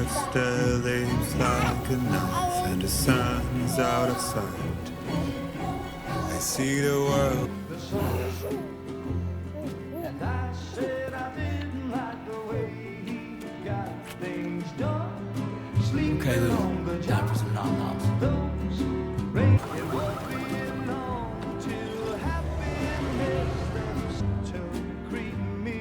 still leaves like a knife, and the sun is out of sight. I see the world. And I said I didn't like the way he got things done. Okay, Lou, time for some nom-noms. It won't be long till happiness starts to greet me.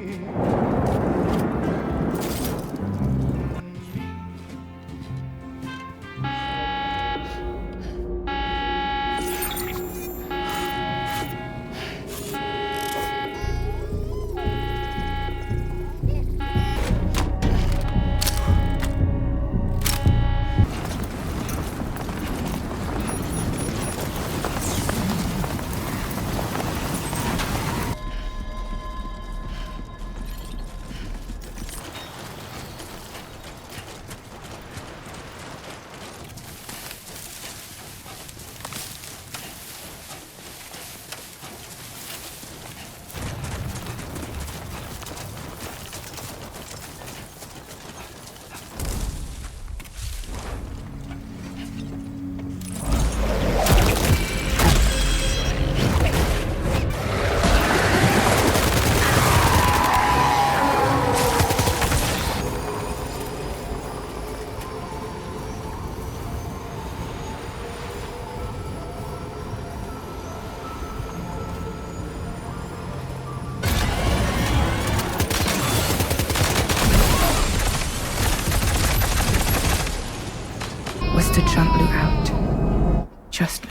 Was to jump Lou out. Just Lou.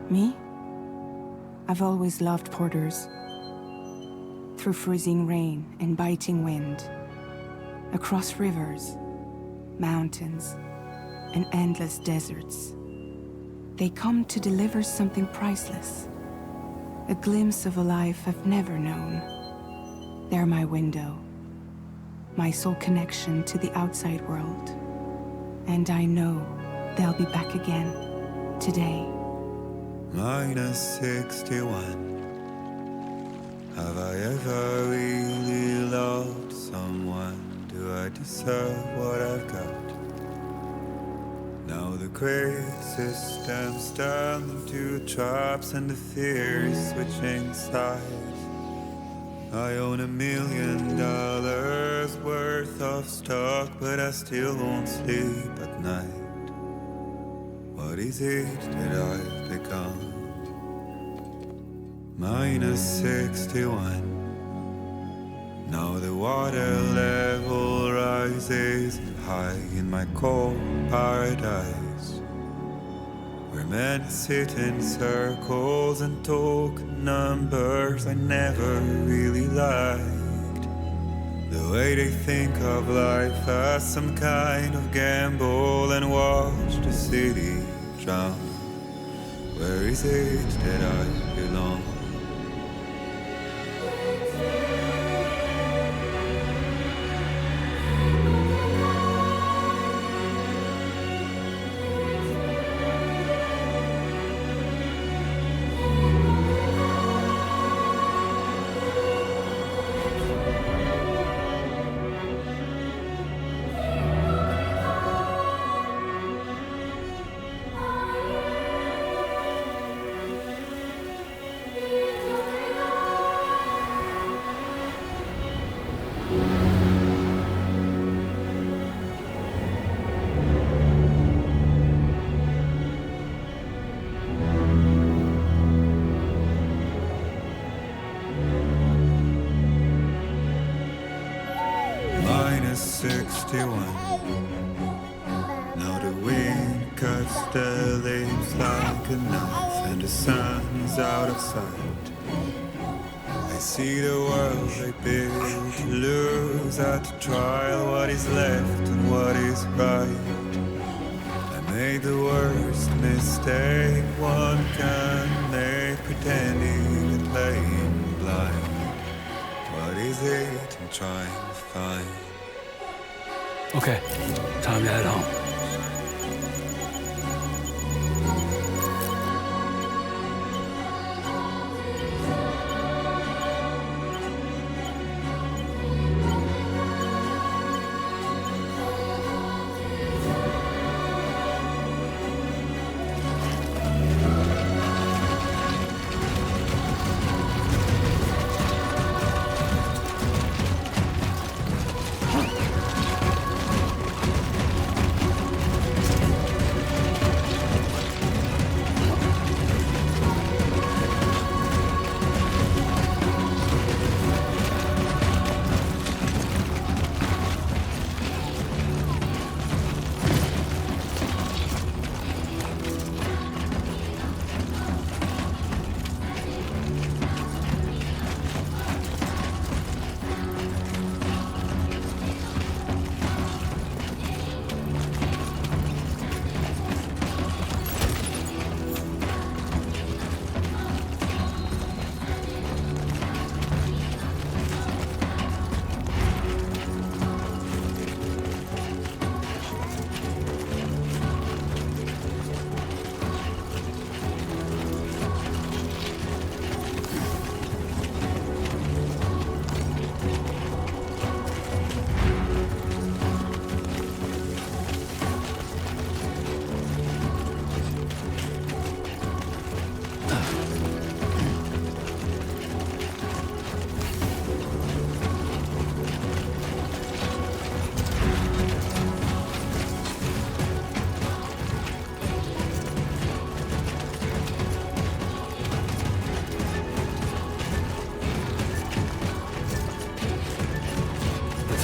Me? I've always loved porters. Through freezing rain and biting wind, across rivers, mountains, and endless deserts, they come to deliver something priceless, a glimpse of a life I've never known. They're my window, my sole connection to the outside world, and I know they'll be back again today. -61. Have I ever really loved someone? Do I deserve what I've got? Now the great systems turn into traps and the fear is switching sides. I own $1 million worth of stock, but I still won't sleep at night. What is it that I've become? -61. Now the water level rises high in my cold paradise, where men sit in circles and talk numbers I never really liked. The way they think of life as some kind of gamble and watch the city drown. Where is it that I belong? Minus 61. Now the wind cuts the leaves like a knife, and the sun's out of sight. I see the world they build to lose at the trial, what is left and what is right. I made the worst mistake one can make, pretending and playing blind. What is it I'm trying to find? Okay, time to head home.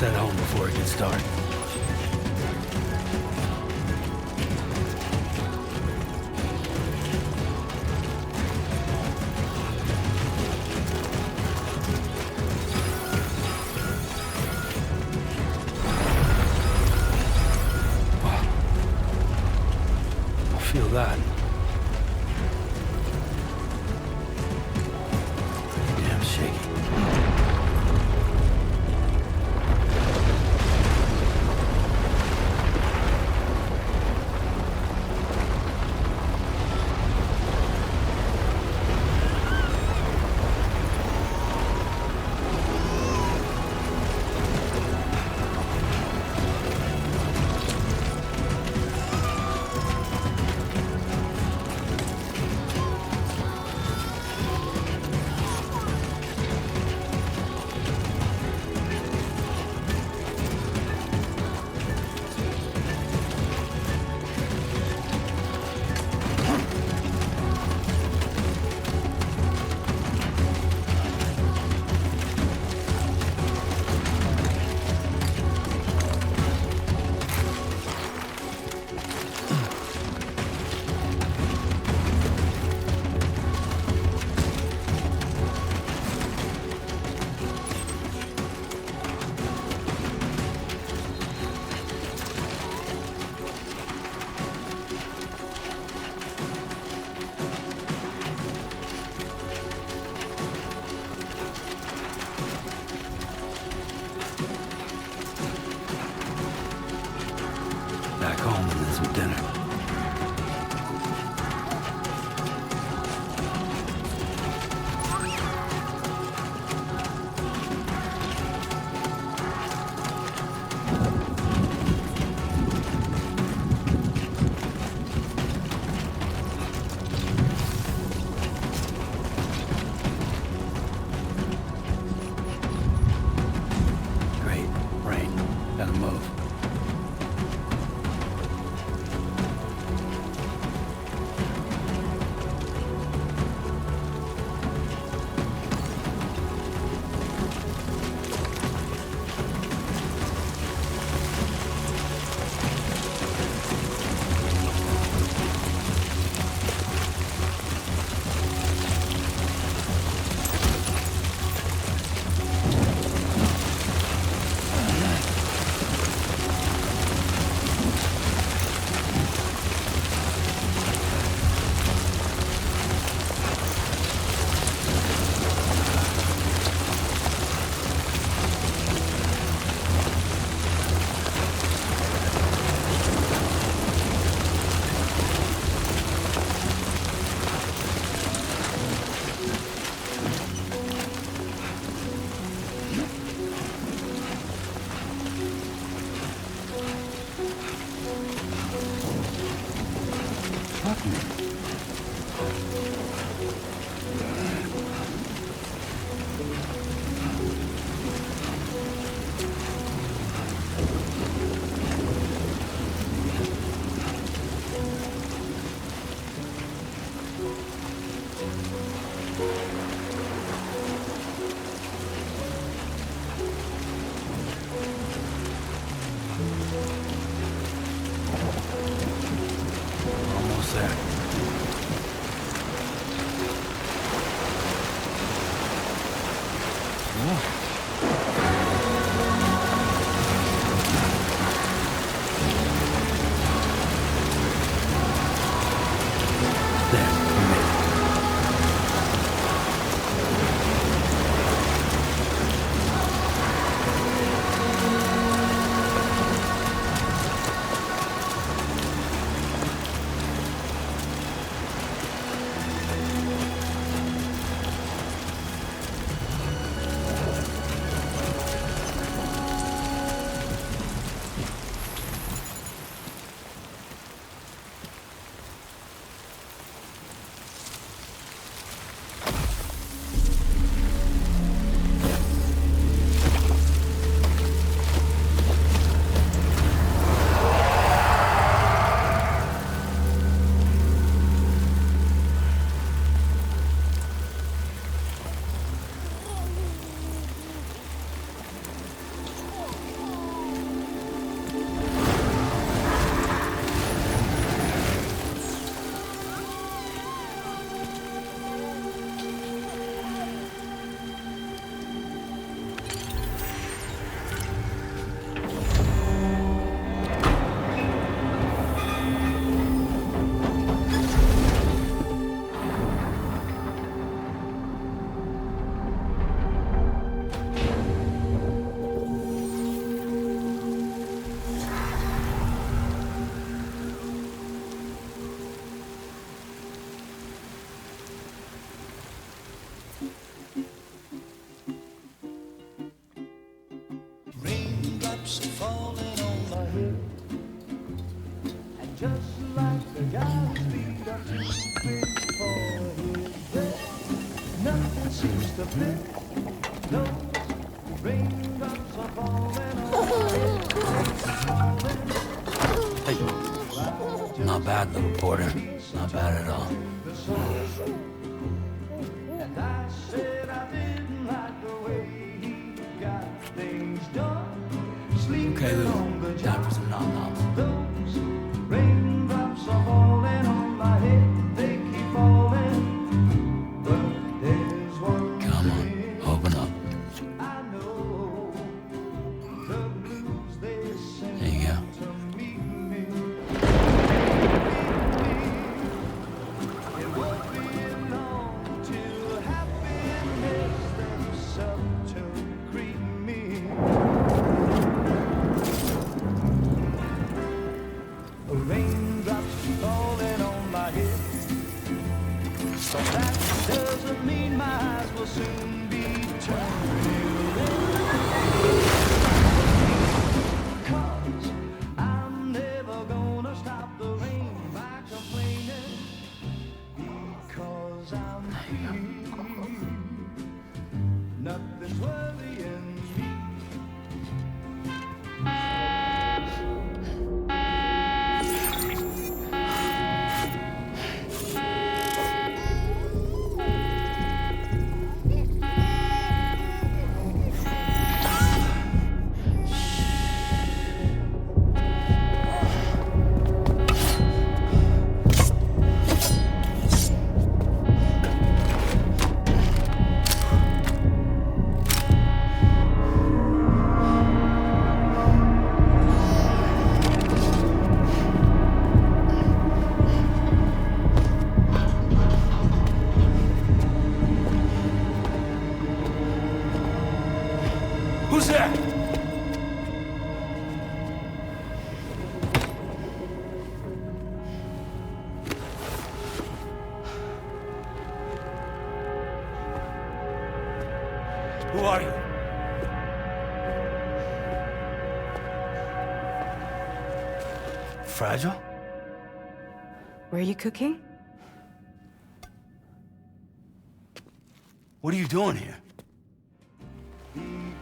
Head home before it gets dark. Wow. I feel that. Yeah, I'm shaking. dinner. Great. Rain. Gotta move. Fuck me. Almost there. There, we made it. Raindrops are falling on my head, and just like the guy's feet are too big for his bed, nothing seems to fit. Those raindrops are falling on my head. Hey. Not bad, little porter. Not bad at all. And I said I didn't like the way he got things done. Okay, Sleeping Lou. on the Time job. for some nom-noms. Those raindrops are falling on my head. They keep falling. But there's one Come on, thing open up. I know. The blues they sing There you go. to meet me. It won't be long till happiness themselves to greet me. Who's there? Who are you? Fragile? Were you cooking? What are you doing here?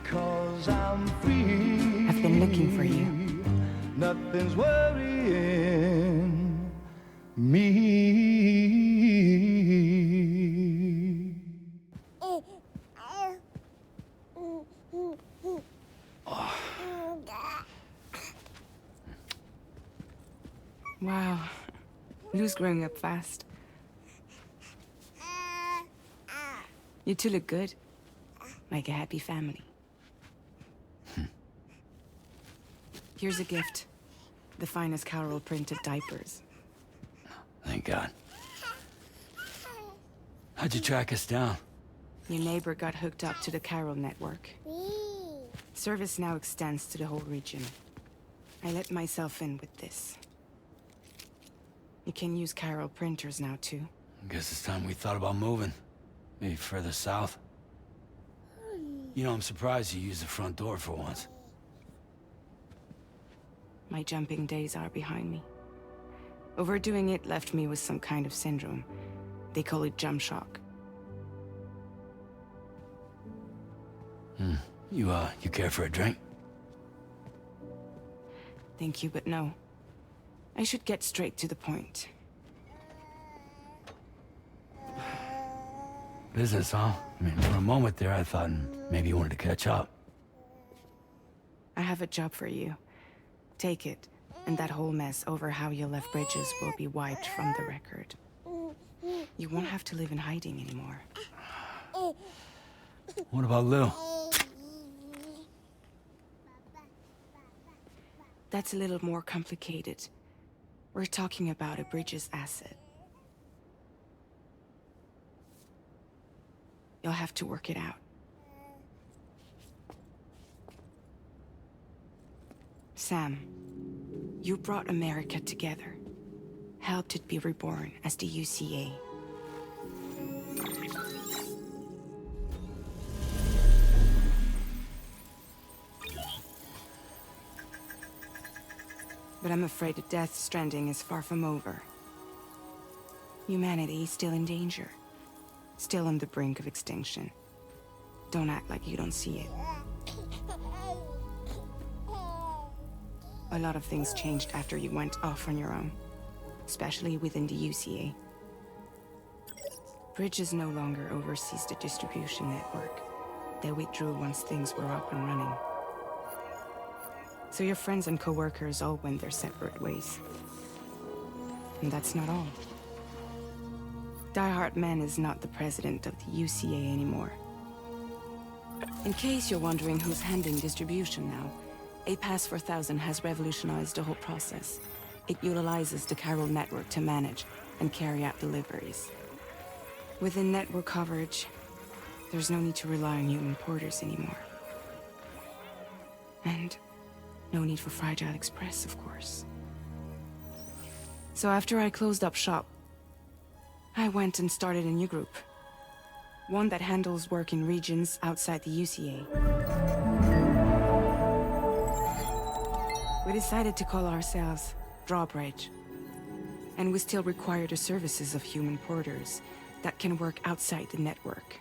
Because I'm free. I've been looking for you. Nothing's worrying me. Wow. Lou's growing up fast. You two look good. Like a happy family. Here's a gift. The finest Carol printed diapers. Thank God. How'd you track us down? Your neighbor got hooked up to the Carol network. Service now extends to the whole region. I let myself in with this. You can use Carol printers now, too. Guess it's time we thought about moving. Maybe further south. You know, I'm surprised you used the front door for once. My jumping days are behind me. Overdoing it left me with some kind of syndrome. They call it jump shock. You care for a drink? Thank you, but no. I should get straight to the point. Business, huh? I mean, for a moment there, I thought maybe you wanted to catch up. I have a job for you. Take it, and that whole mess over how you left Bridges will be wiped from the record. You won't have to live in hiding anymore. What about Lou? That's a little more complicated. We're talking about a Bridges asset. You'll have to work it out. Sam, you brought America together. Helped it be reborn as the UCA. But I'm afraid that Death Stranding is far from over. Humanity is still in danger. Still on the brink of extinction. Don't act like you don't see it. A lot of things changed after you went off on your own. Especially within the UCA. Bridges no longer oversees the distribution network. They withdrew once things were up and running. So your friends and co-workers all went their separate ways. And that's not all. Die Hard Man is not the president of the UCA anymore. In case you're wondering who's handling distribution now, A Pass 4000 has revolutionized the whole process. It utilizes the Carol network to manage and carry out deliveries. Within network coverage, there's no need to rely on human porters anymore. And no need for Fragile Express, of course. So after I closed up shop, I went and started a new group. One that handles work in regions outside the UCA. We decided to call ourselves Drawbridge. And we still require the services of human porters that can work outside the network.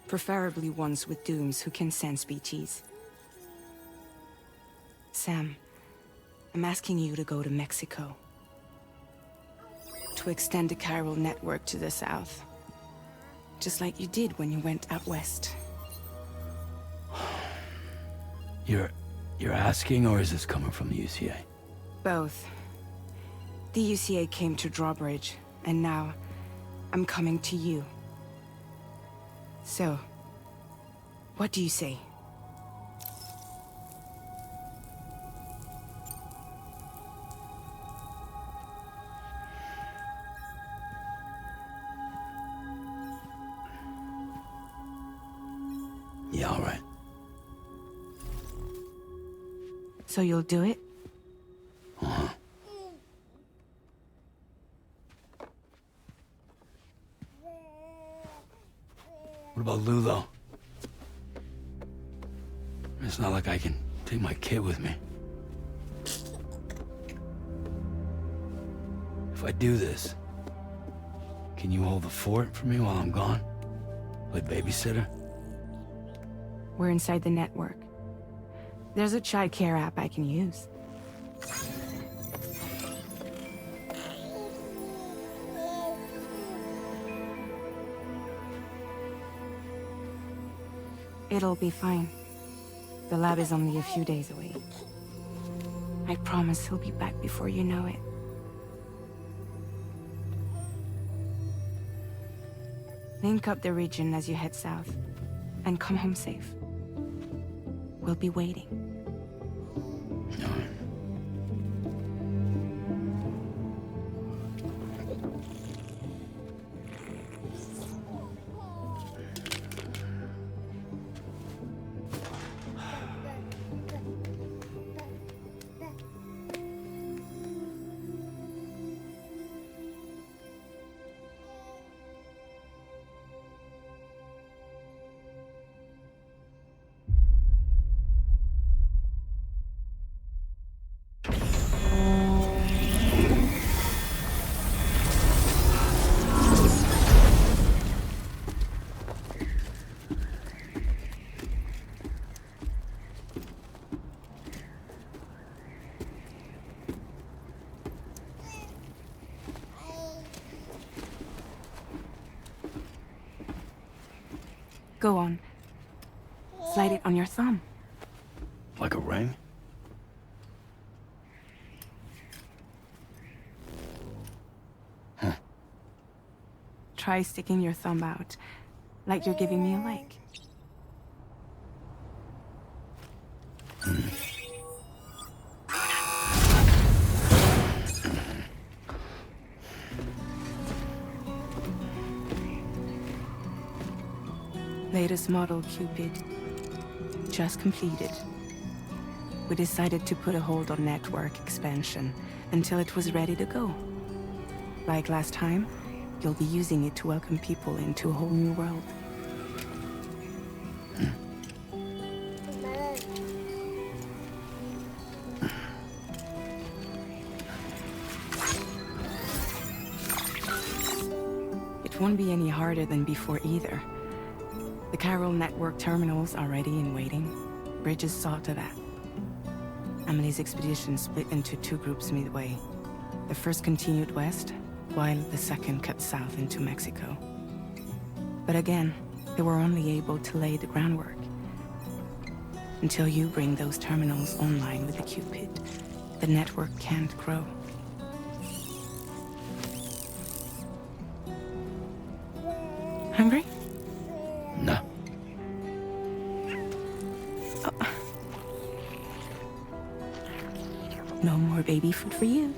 Preferably ones with dooms who can sense BTs. Sam, I'm asking you to go to Mexico. To extend the Carol network to the south. Just like you did when you went out west. You're asking, or is this coming from the UCA? Both. The UCA came to Drawbridge, and now I'm coming to you. So, what do you say? Yeah, all right. So you'll do it? Uh-huh. What about Lou, though? It's not like I can take my kid with me. If I do this, can you hold the fort for me while I'm gone? Play babysitter? We're inside the network. There's a child care app I can use. It'll be fine. The lab is only a few days away. I promise he'll be back before you know it. Link up the region as you head south, and come home safe. We'll be waiting. All right. Go on. Slide it on your thumb. Like a ring? Huh. Try sticking your thumb out, like you're giving me a like. Latest model Cupid. Just completed. We decided to put a hold on network expansion until it was ready to go. Like last time, you'll be using it to welcome people into a whole new world. It won't be any harder than before either. The Chiral network terminals are ready and waiting. Bridges saw to that. Emily's expedition split into two groups midway. The first continued west, while the second cut south into Mexico. But again, they were only able to lay the groundwork. Until you bring those terminals online with the Cupid, the network can't grow. Hungry? No. No more baby food for you.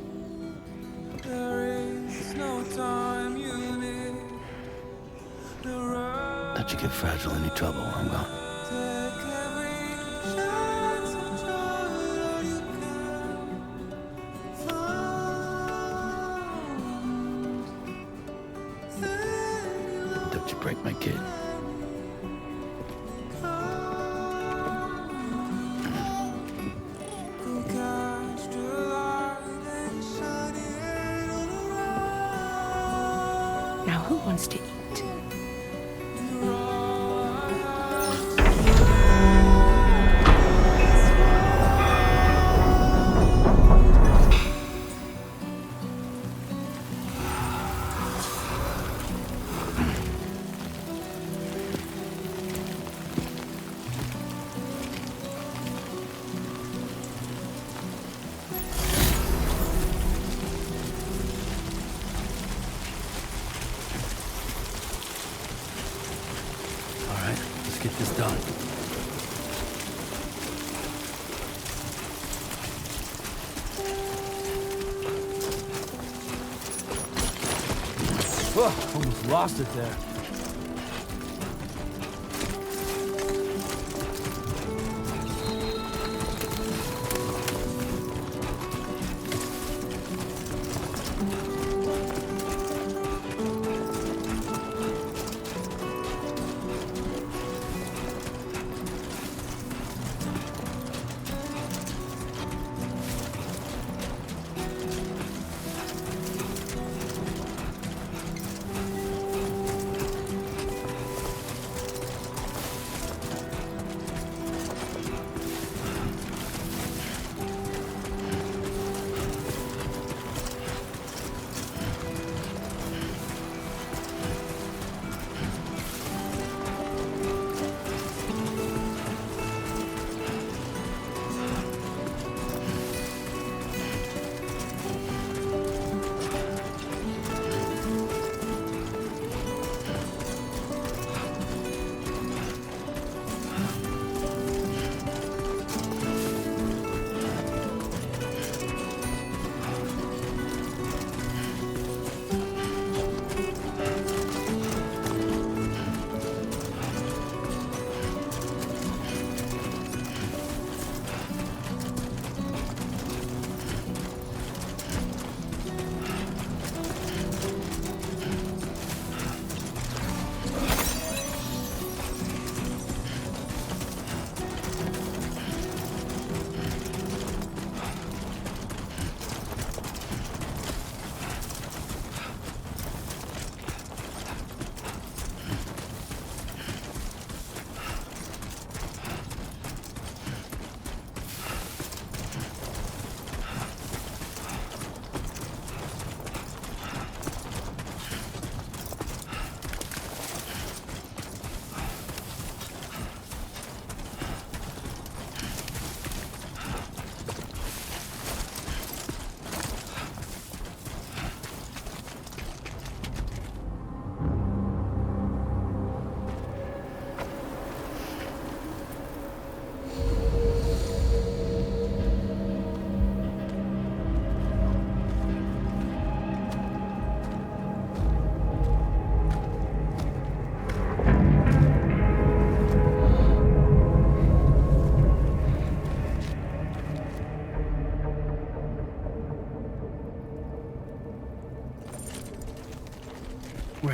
Don't you get fragile any trouble while I'm gone. Don't you break my kid. Now who wants to eat? All right, let's get this done. Whoa, almost lost it there.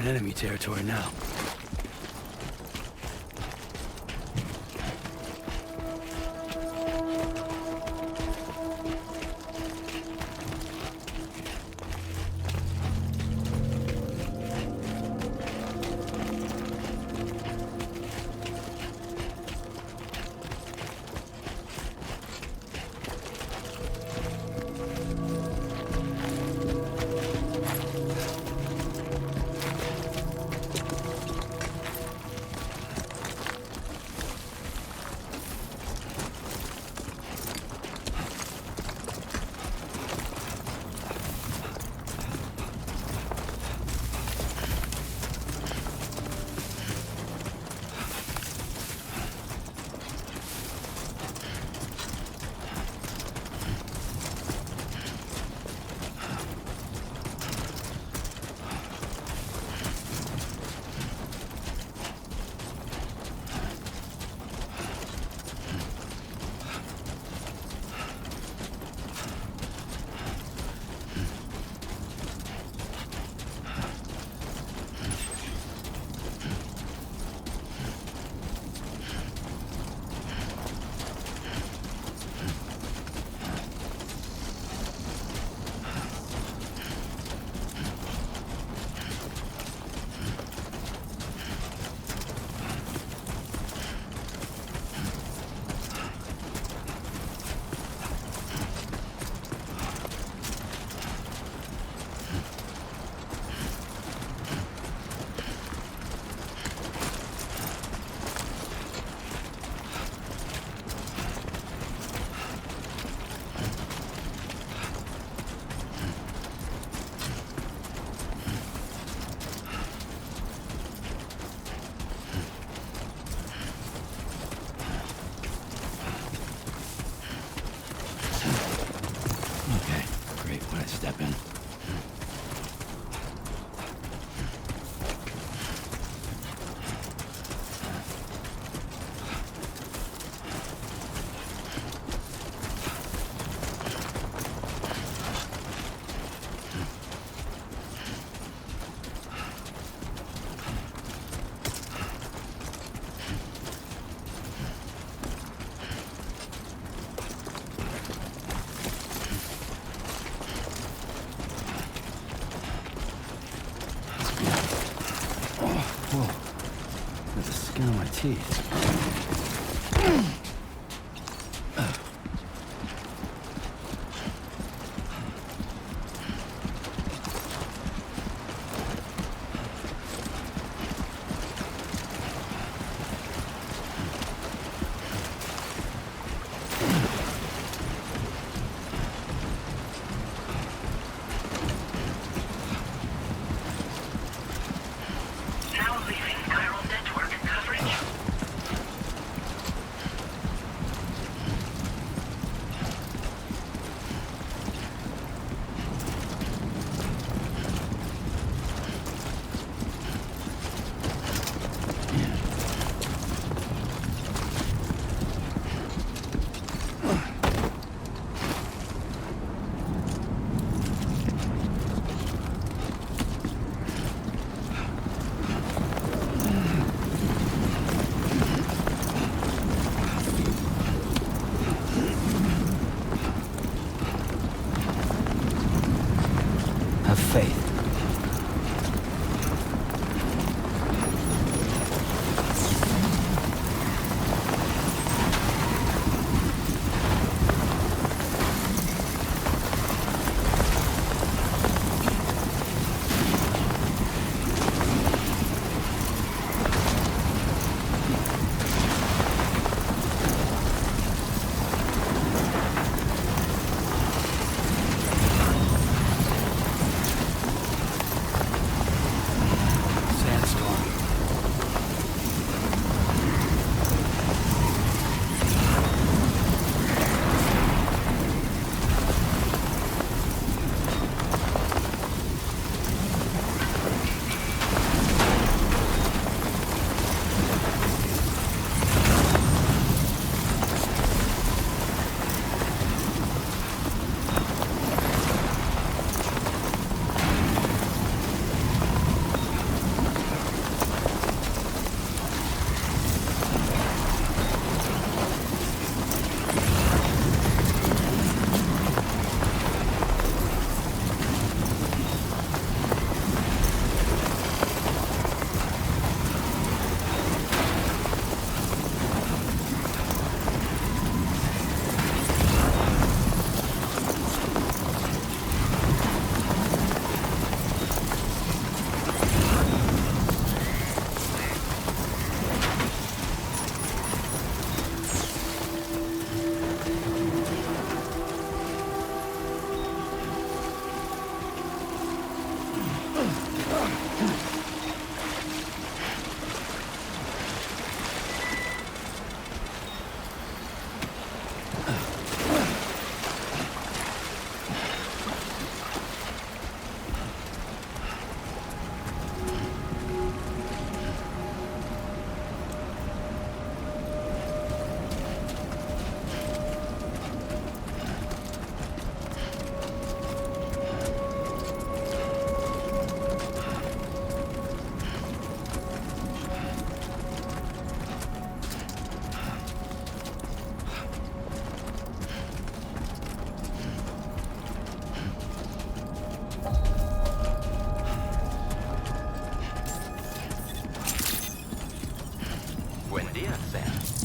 enemy territory now. Step in. Whoa. There's the skin on my teeth.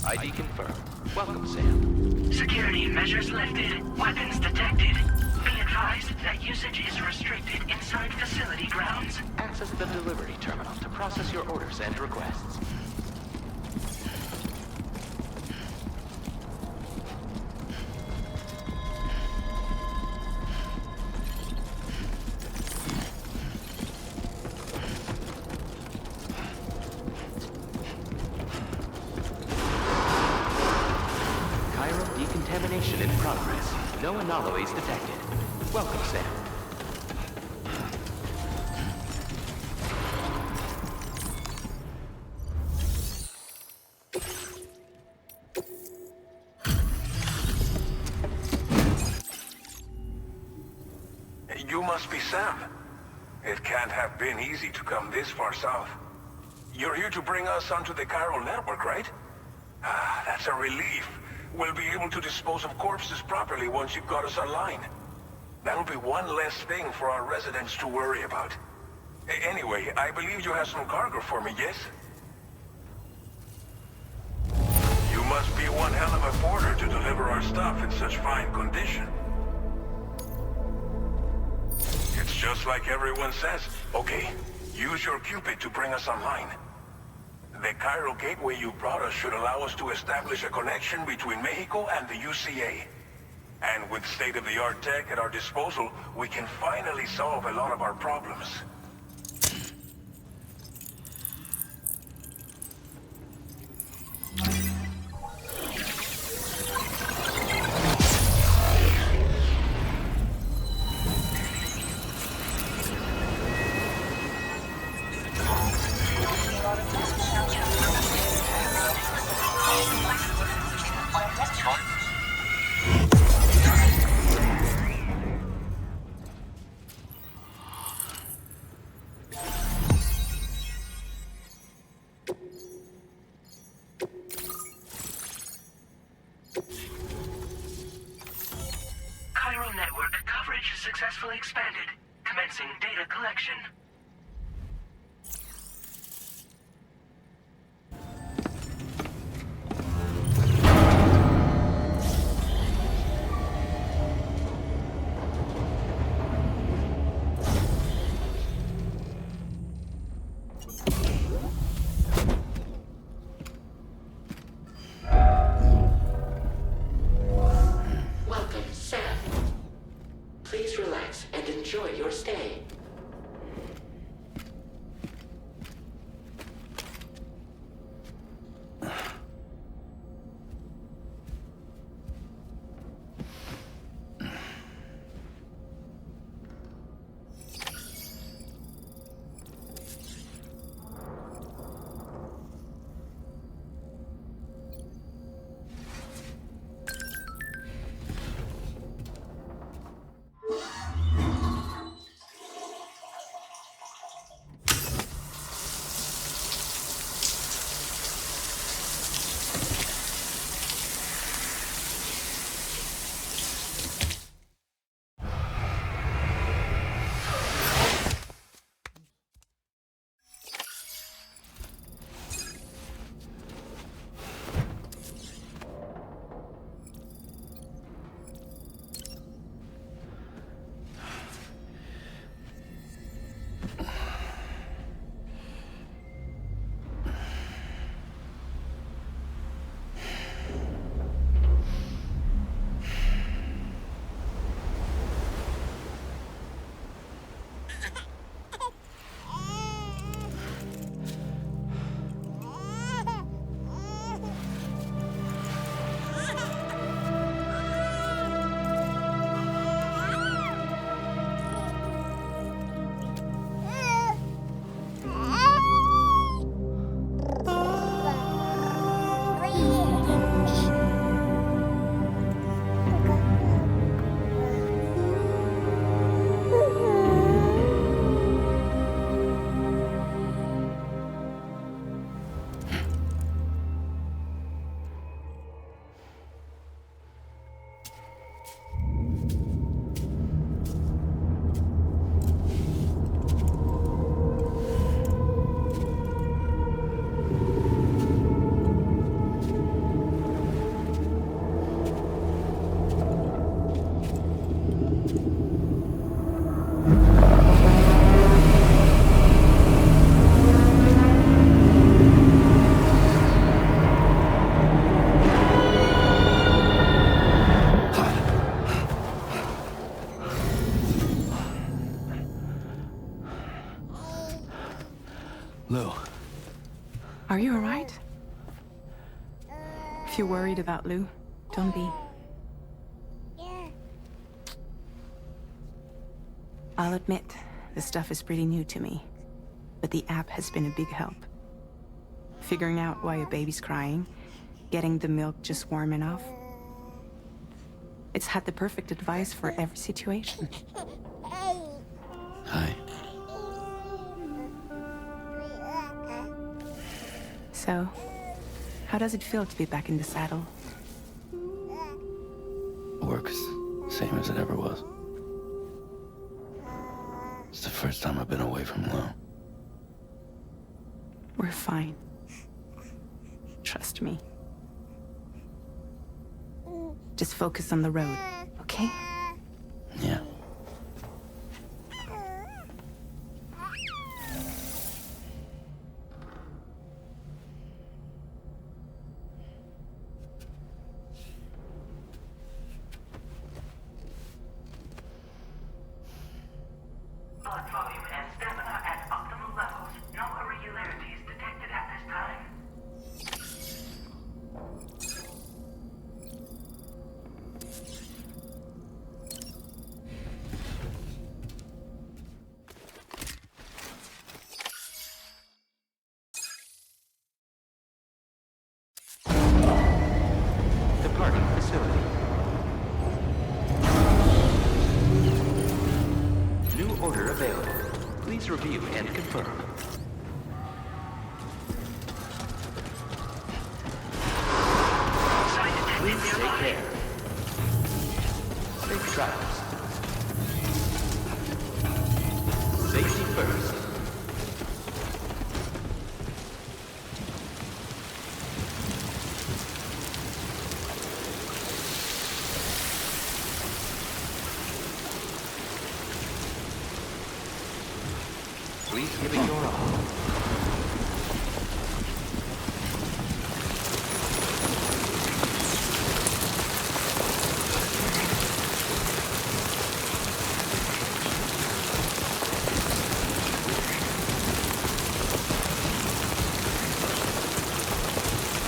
ID confirmed. Welcome, Sam. Security measures lifted. Weapons detected. Be advised that usage is restricted inside facility grounds. Access the delivery terminal to process your orders and requests. Decontamination in progress. No anomalies detected. Welcome, Sam. You must be Sam. It can't have been easy to come this far south. You're here to bring us onto the chiral network, right? Ah, that's a relief. We'll be able to dispose of corpses properly once you've got us online. That'll be one less thing for our residents to worry about. Anyway, I believe you have some cargo for me, yes? You must be one hell of a porter to deliver our stuff in such fine condition. It's just like everyone says. Okay, use your Cupid to bring us online. The chiral gateway you brought us should allow us to establish a connection between Mexico and the UCA. And with state-of-the-art tech at our disposal, we can finally solve a lot of our problems. Chiral network coverage successfully expanded. Commencing data collection. Welcome, Sam. Please relax and enjoy your stay. If you're worried about Lou, don't be. I'll admit, this stuff is pretty new to me, but the app has been a big help. Figuring out why a baby's crying, getting the milk just warm enough. It's had the perfect advice for every situation. Hi. So, how does it feel to be back in the saddle? Works same as it ever was. It's the first time I've been away from Lou. We're fine. Trust me. Just focus on the road, okay? Yeah. Blood volume and stamina at optimal levels. No irregularities detected at this time. Departing facility. New order available. Please review and confirm. Sign detected Please take nearby. care. Safe travels. Safety first. Please give it your all.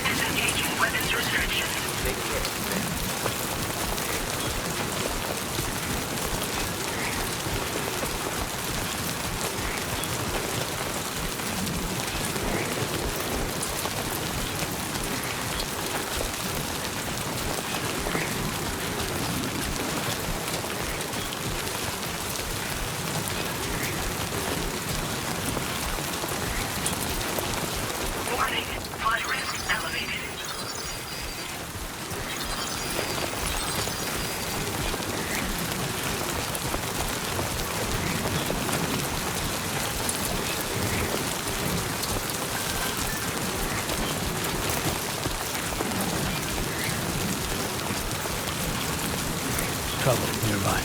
Disengaging weapons restrictions. Take care. Warning. Fly risk elevated. Trouble nearby.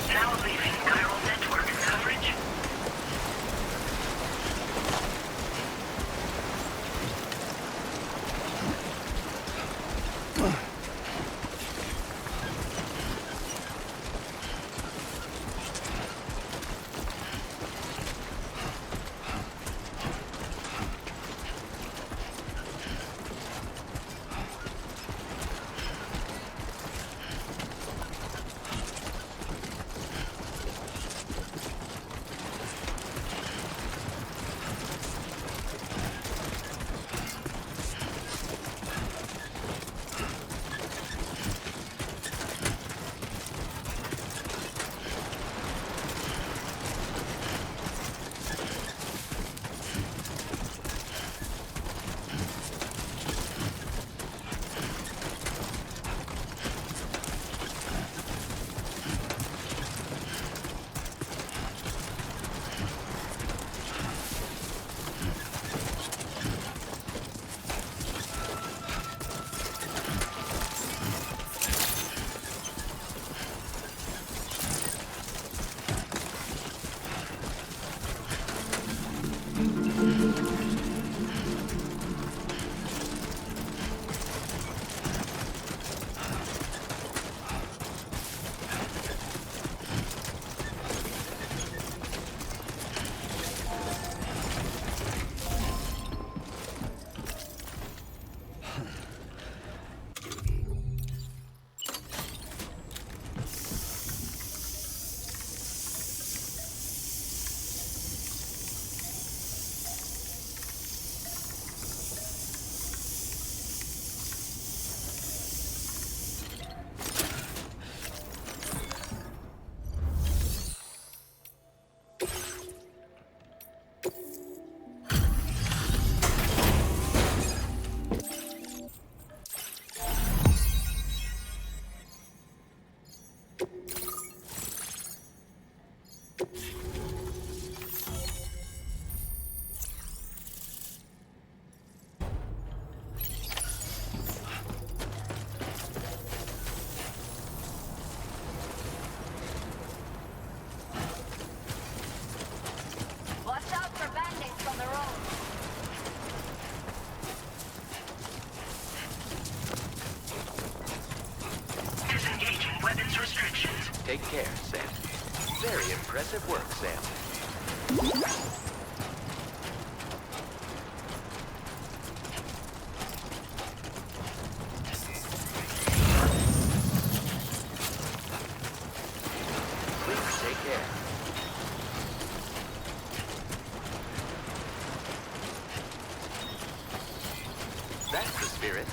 Now leaving chiral network coverage. Take care, Sam. Very impressive work, Sam. Please take care. That's the spirit.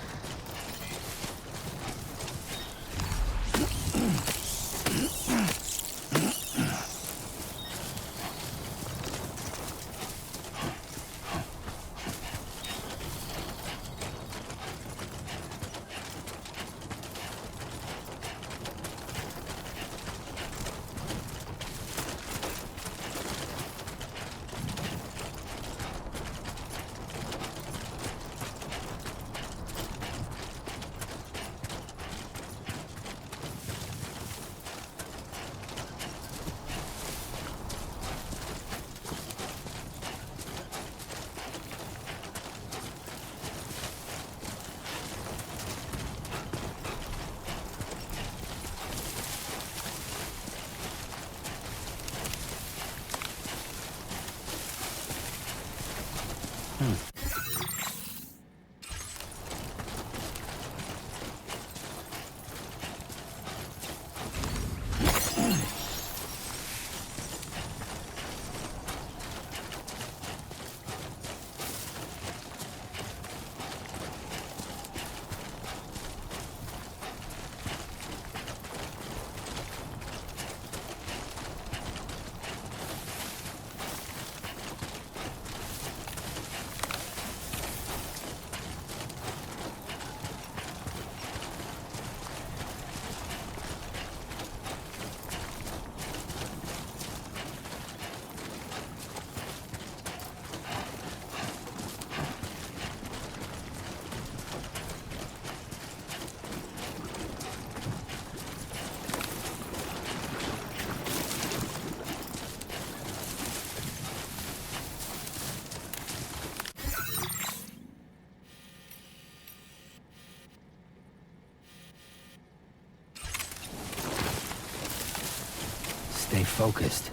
focused.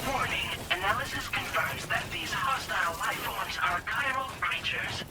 Warning. Analysis confirms that these hostile life forms are chiral creatures.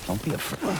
Don't be afraid.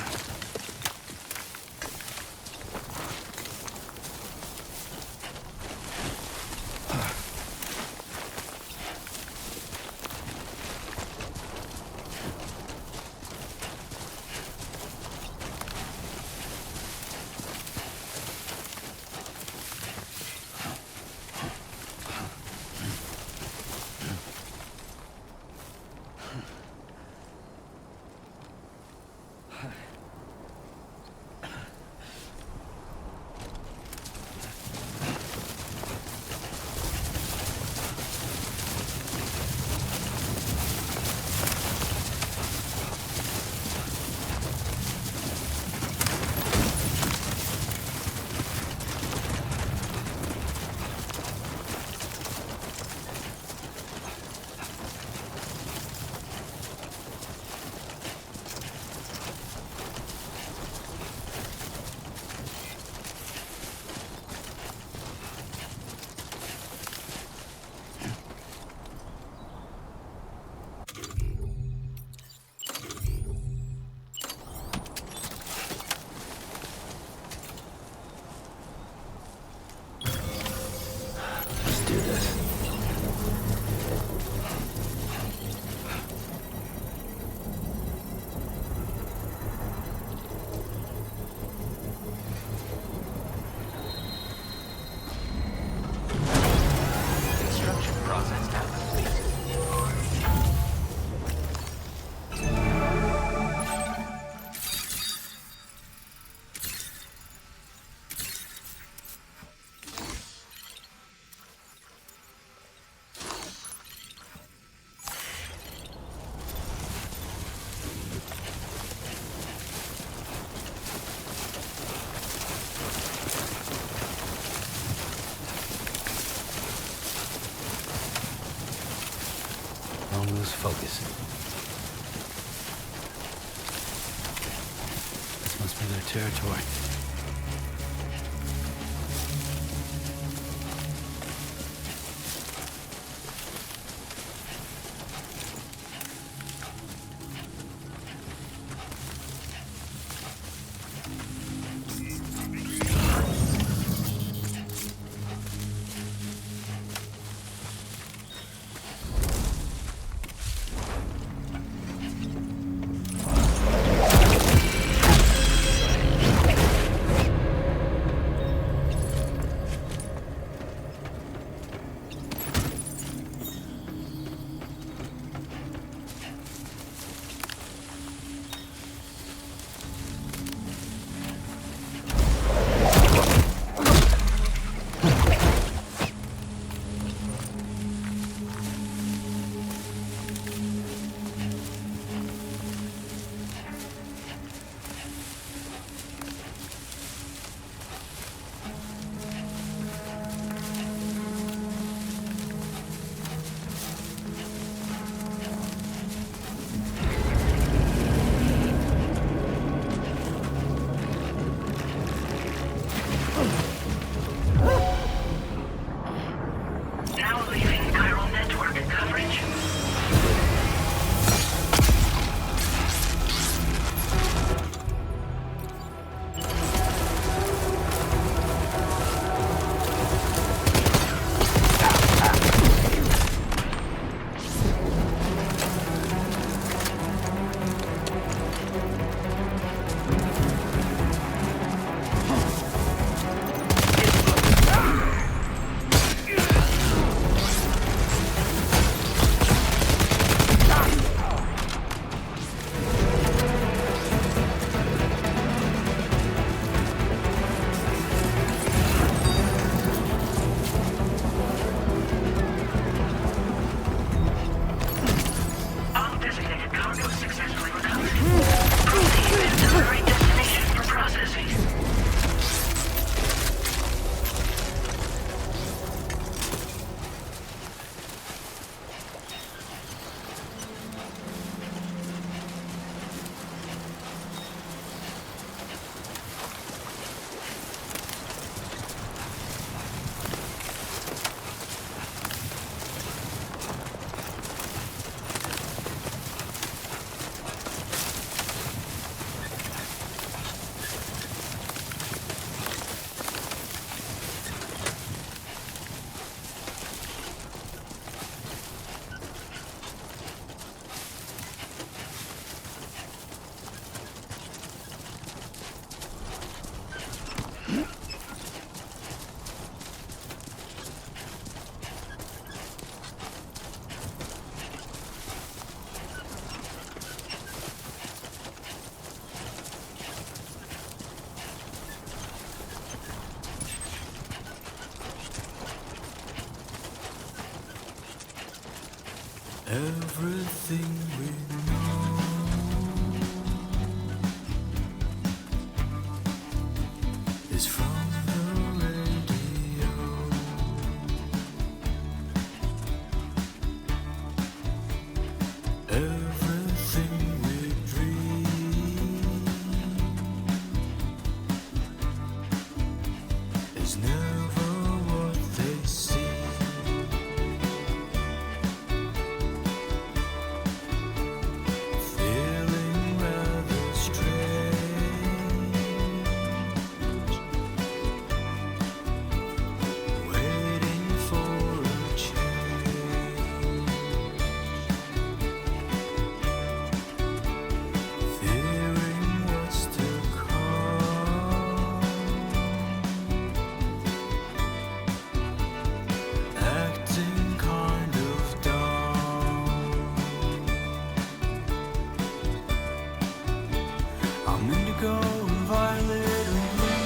Let's do this. Construction process now complete. Don't lose focus. This must be their territory. Everything we know is from the radio. Everything we dream is never what they see. Feeling rather strange, waiting for a change, fearing what's to come, acting kind of dumb. I'm indigo and violet and blue.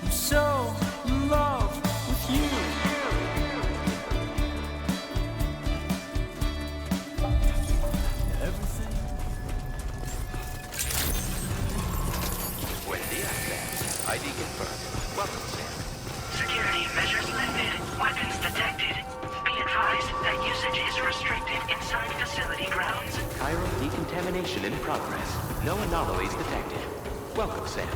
I'm so in love with you. Everything. Buen día, Sam. ID confirmed. Welcome, Sam. Security measures lifted. Weapons detected. Be advised that usage is restricted inside facility grounds. Chiral decontamination in progress. No anomalies detected. Welcome, Sam.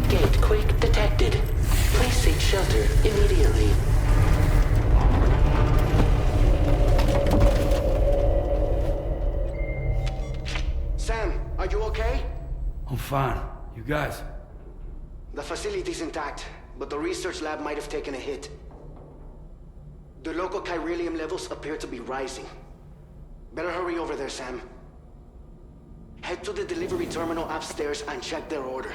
Gate quake detected. Please seek shelter immediately. Sam, are you okay? I'm fine. You guys? The facility's intact, but the research lab might have taken a hit. The local chiralium levels appear to be rising. Better hurry over there, Sam. Head to the delivery terminal upstairs and check their order.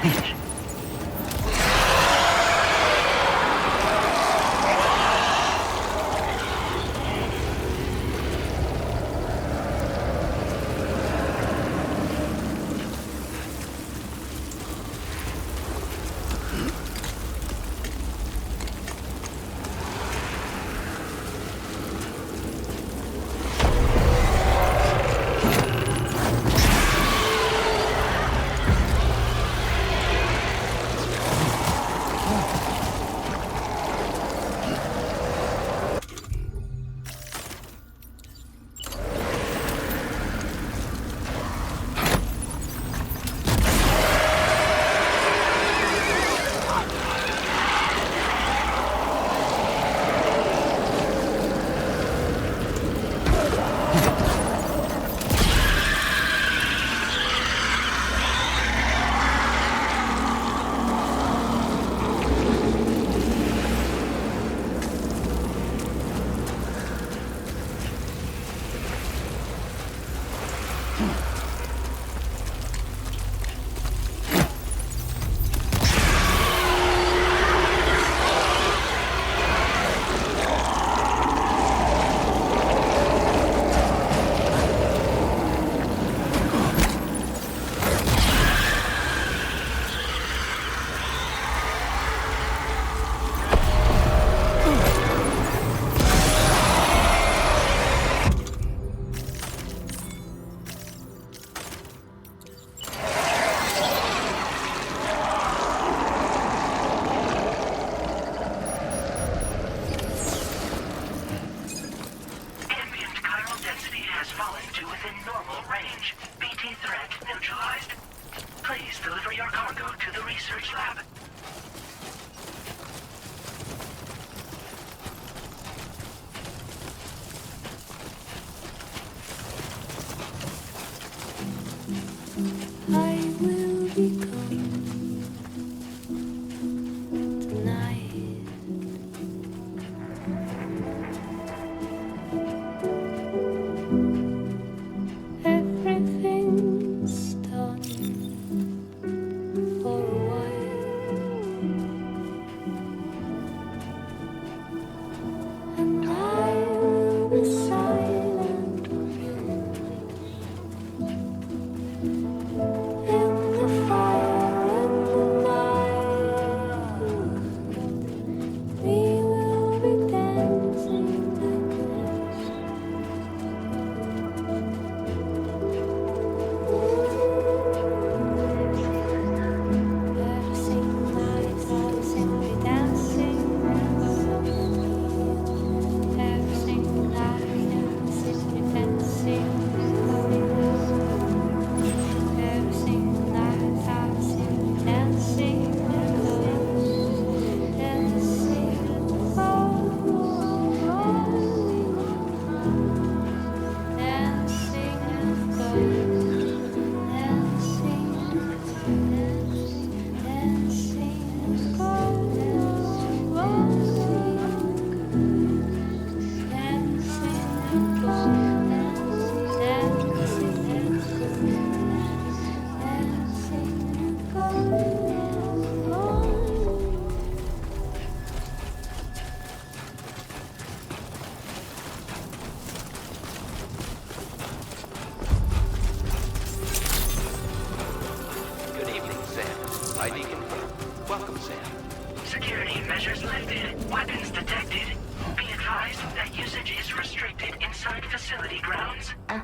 advantage.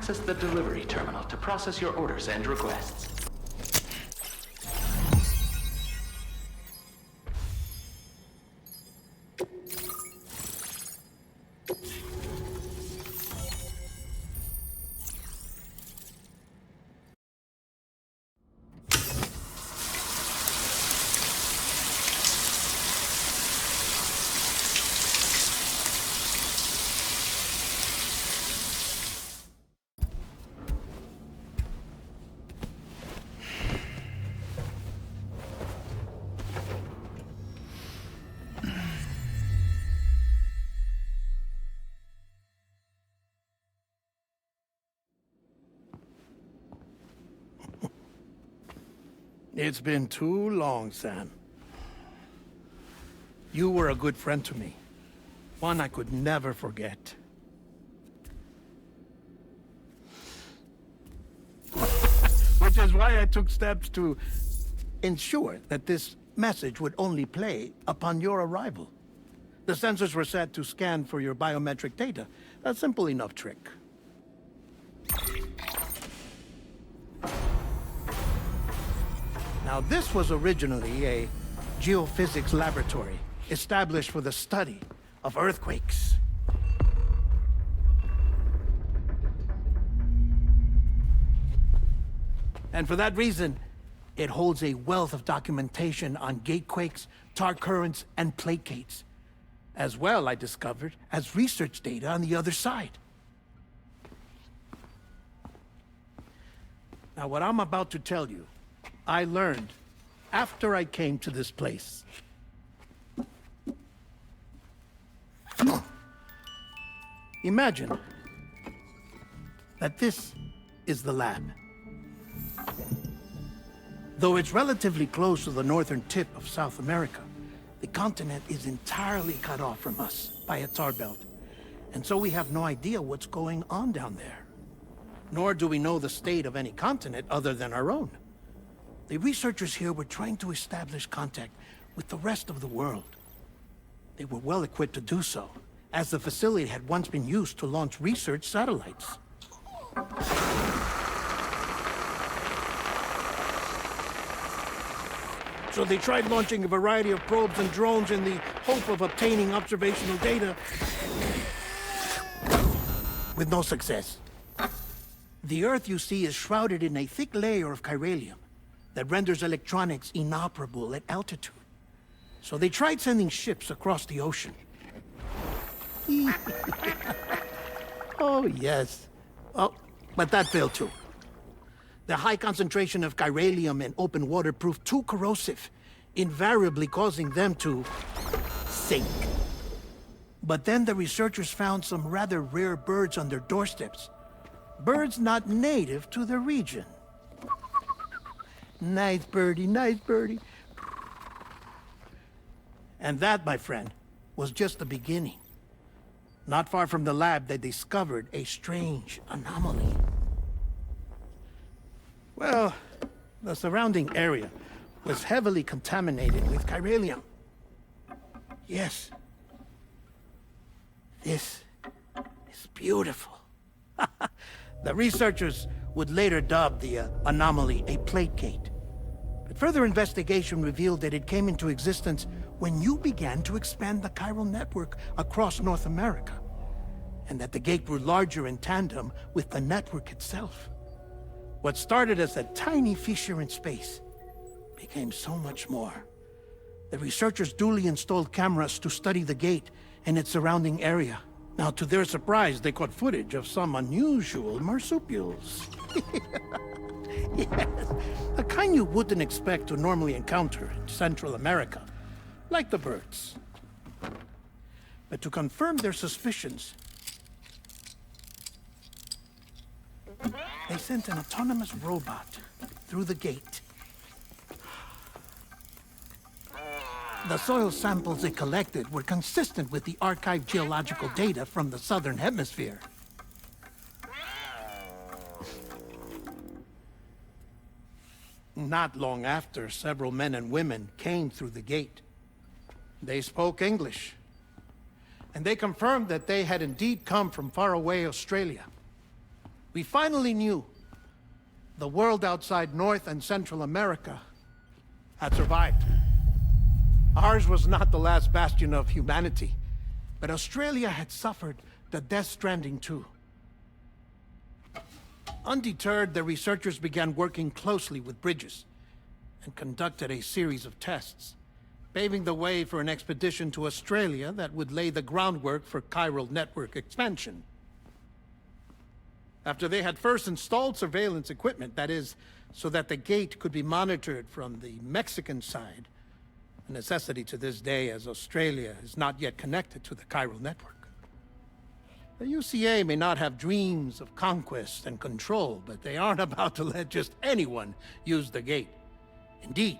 Access the delivery terminal to process your orders and requests. It's been too long, Sam. You were a good friend to me. One I could never forget. Which is why I took steps to ensure that this message would only play upon your arrival. The sensors were set to scan for your biometric data. A simple enough trick. Now, this was originally a geophysics laboratory established for the study of earthquakes. And for that reason, it holds a wealth of documentation on gatequakes, tar currents, and placates. As well, I discovered, as research data on the other side. Now, what I'm about to tell you, I learned after I came to this place. Imagine that this is the lab. Though it's relatively close to the northern tip of South America, the continent is entirely cut off from us by a tar belt. And so we have no idea what's going on down there. Nor do we know the state of any continent other than our own. The researchers here were trying to establish contact with the rest of the world. They were well equipped to do so, as the facility had once been used to launch research satellites. So they tried launching a variety of probes and drones in the hope of obtaining observational data, with no success. The Earth, you see, is shrouded in a thick layer of chiralium that renders electronics inoperable at altitude. So they tried sending ships across the ocean. Oh, yes. Oh, but that failed too. The high concentration of chiralium in open water proved too corrosive, invariably causing them to sink. But then the researchers found some rather rare birds on their doorsteps. Birds not native to the region. Nice birdie, nice birdie. And that, my friend, was just the beginning. Not far from the lab, they discovered a strange anomaly. Well, the surrounding area was heavily contaminated with chiralium. Yes. This is beautiful. The researchers would later dub the anomaly a plate gate. But further investigation revealed that it came into existence when you began to expand the chiral network across North America, and that the gate grew larger in tandem with the network itself. What started as a tiny fissure in space became so much more. The researchers duly installed cameras to study the gate and its surrounding area. Now, to their surprise, they caught footage of some unusual marsupials. Yes, a kind you wouldn't expect to normally encounter in Central America, like the birds. But to confirm their suspicions, they sent an autonomous robot through the gate. The soil samples it collected were consistent with the archived geological data from the southern hemisphere. Not long after, several men and women came through the gate. They spoke English, and they confirmed that they had indeed come from faraway Australia. We finally knew the world outside North and Central America had survived. Ours was not the last bastion of humanity, but Australia had suffered the Death Stranding too. Undeterred, the researchers began working closely with Bridges and conducted a series of tests, paving the way for an expedition to Australia that would lay the groundwork for chiral network expansion. After they had first installed surveillance equipment, that is, so that the gate could be monitored from the Mexican side, a necessity to this day as Australia is not yet connected to the chiral network. The UCA may not have dreams of conquest and control, but they aren't about to let just anyone use the gate. Indeed,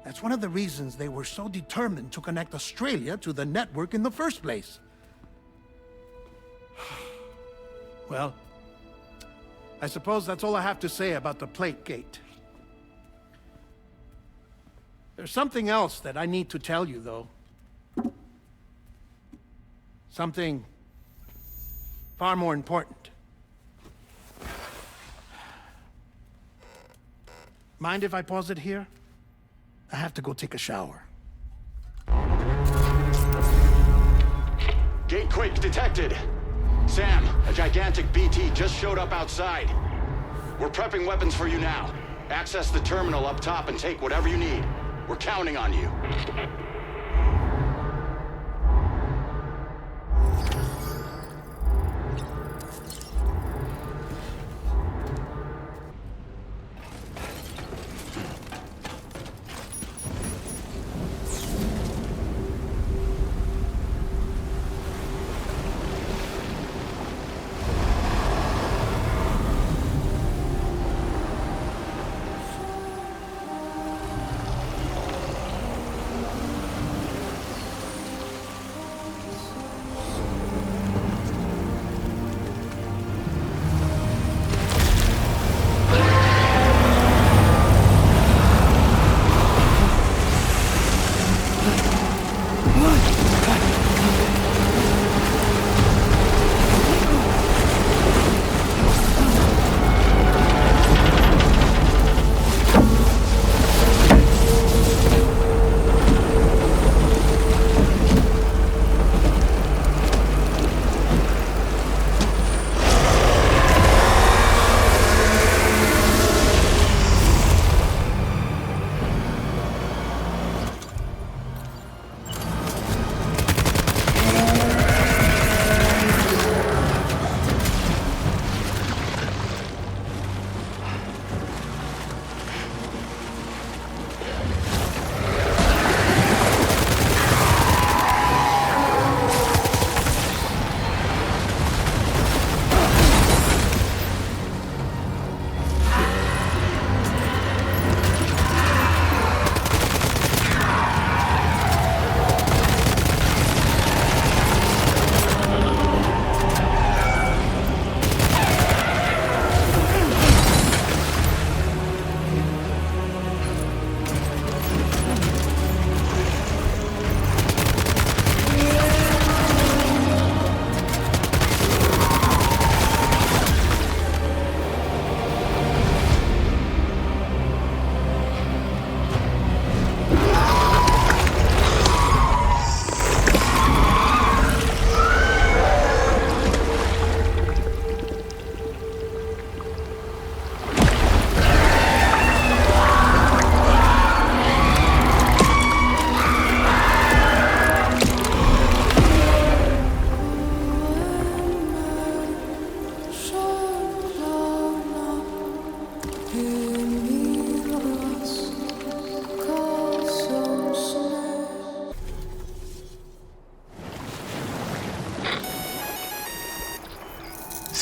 that's one of the reasons they were so determined to connect Australia to the network in the first place. Well, I suppose that's all I have to say about the Plate Gate. There's something else that I need to tell you, though. Something far more important. Mind if I pause it here? I have to go take a shower. Gate quake detected. Sam, a gigantic BT just showed up outside. We're prepping weapons for you now. Access the terminal up top and take whatever you need. We're counting on you.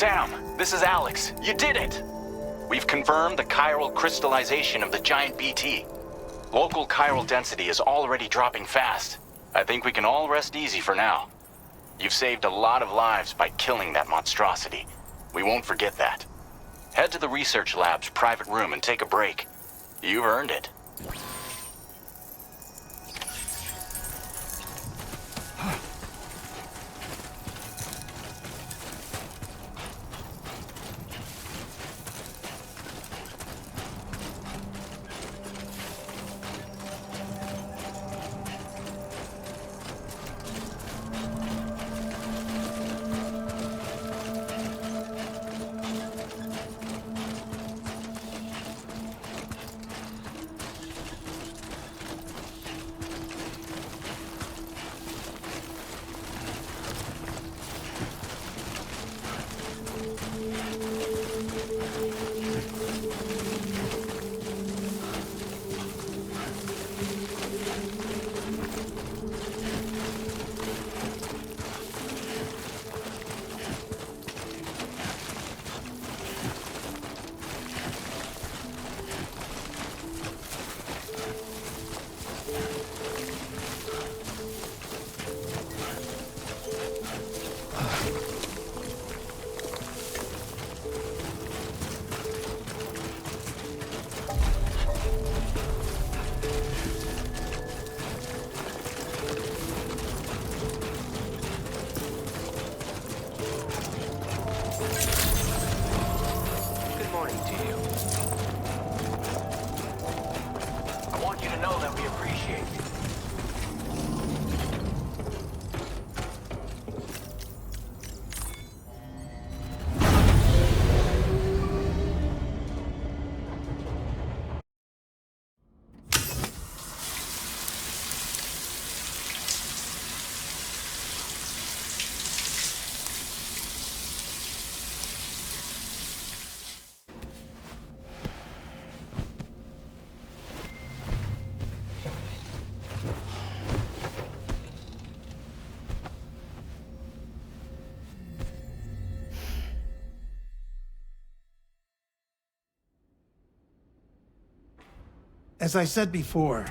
Sam, this is Alex. You did it! We've confirmed the chiral crystallization of the giant BT. Local chiral density is already dropping fast. I think we can all rest easy for now. You've saved a lot of lives by killing that monstrosity. We won't forget that. Head to the research lab's private room and take a break. You've earned it. morning to you. I want you to know that we appreciate you. As I said before,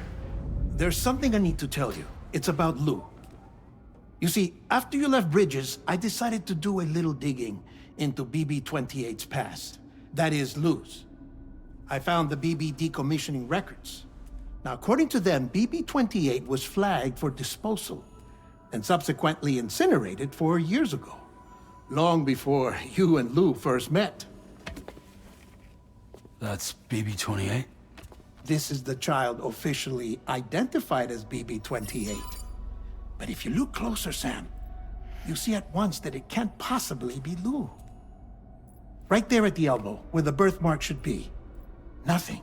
there's something I need to tell you. It's about Lou. You see, after you left Bridges, I decided to do a little digging into BB-28's past. That is, Lou's. I found the BB decommissioning records. Now, according to them, BB-28 was flagged for disposal and subsequently incinerated 4 years ago, long before you and Lou first met. That's BB-28? This is the child officially identified as BB-28. But if you look closer, Sam, you see at once that it can't possibly be Lou. Right there at the elbow, where the birthmark should be. Nothing.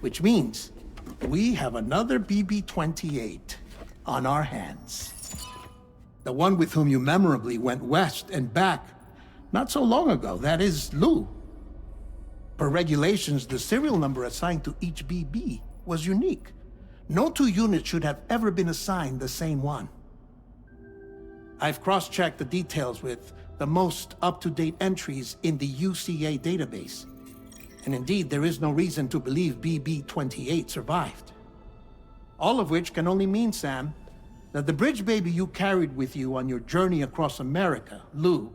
Which means we have another BB-28 on our hands. The one with whom you memorably went west and back not so long ago. That is Lou. Per regulations, the serial number assigned to each BB was unique. No two units should have ever been assigned the same one. I've cross-checked the details with the most up-to-date entries in the UCA database. And indeed, there is no reason to believe BB-28 survived. All of which can only mean, Sam, that the bridge baby you carried with you on your journey across America, Lou,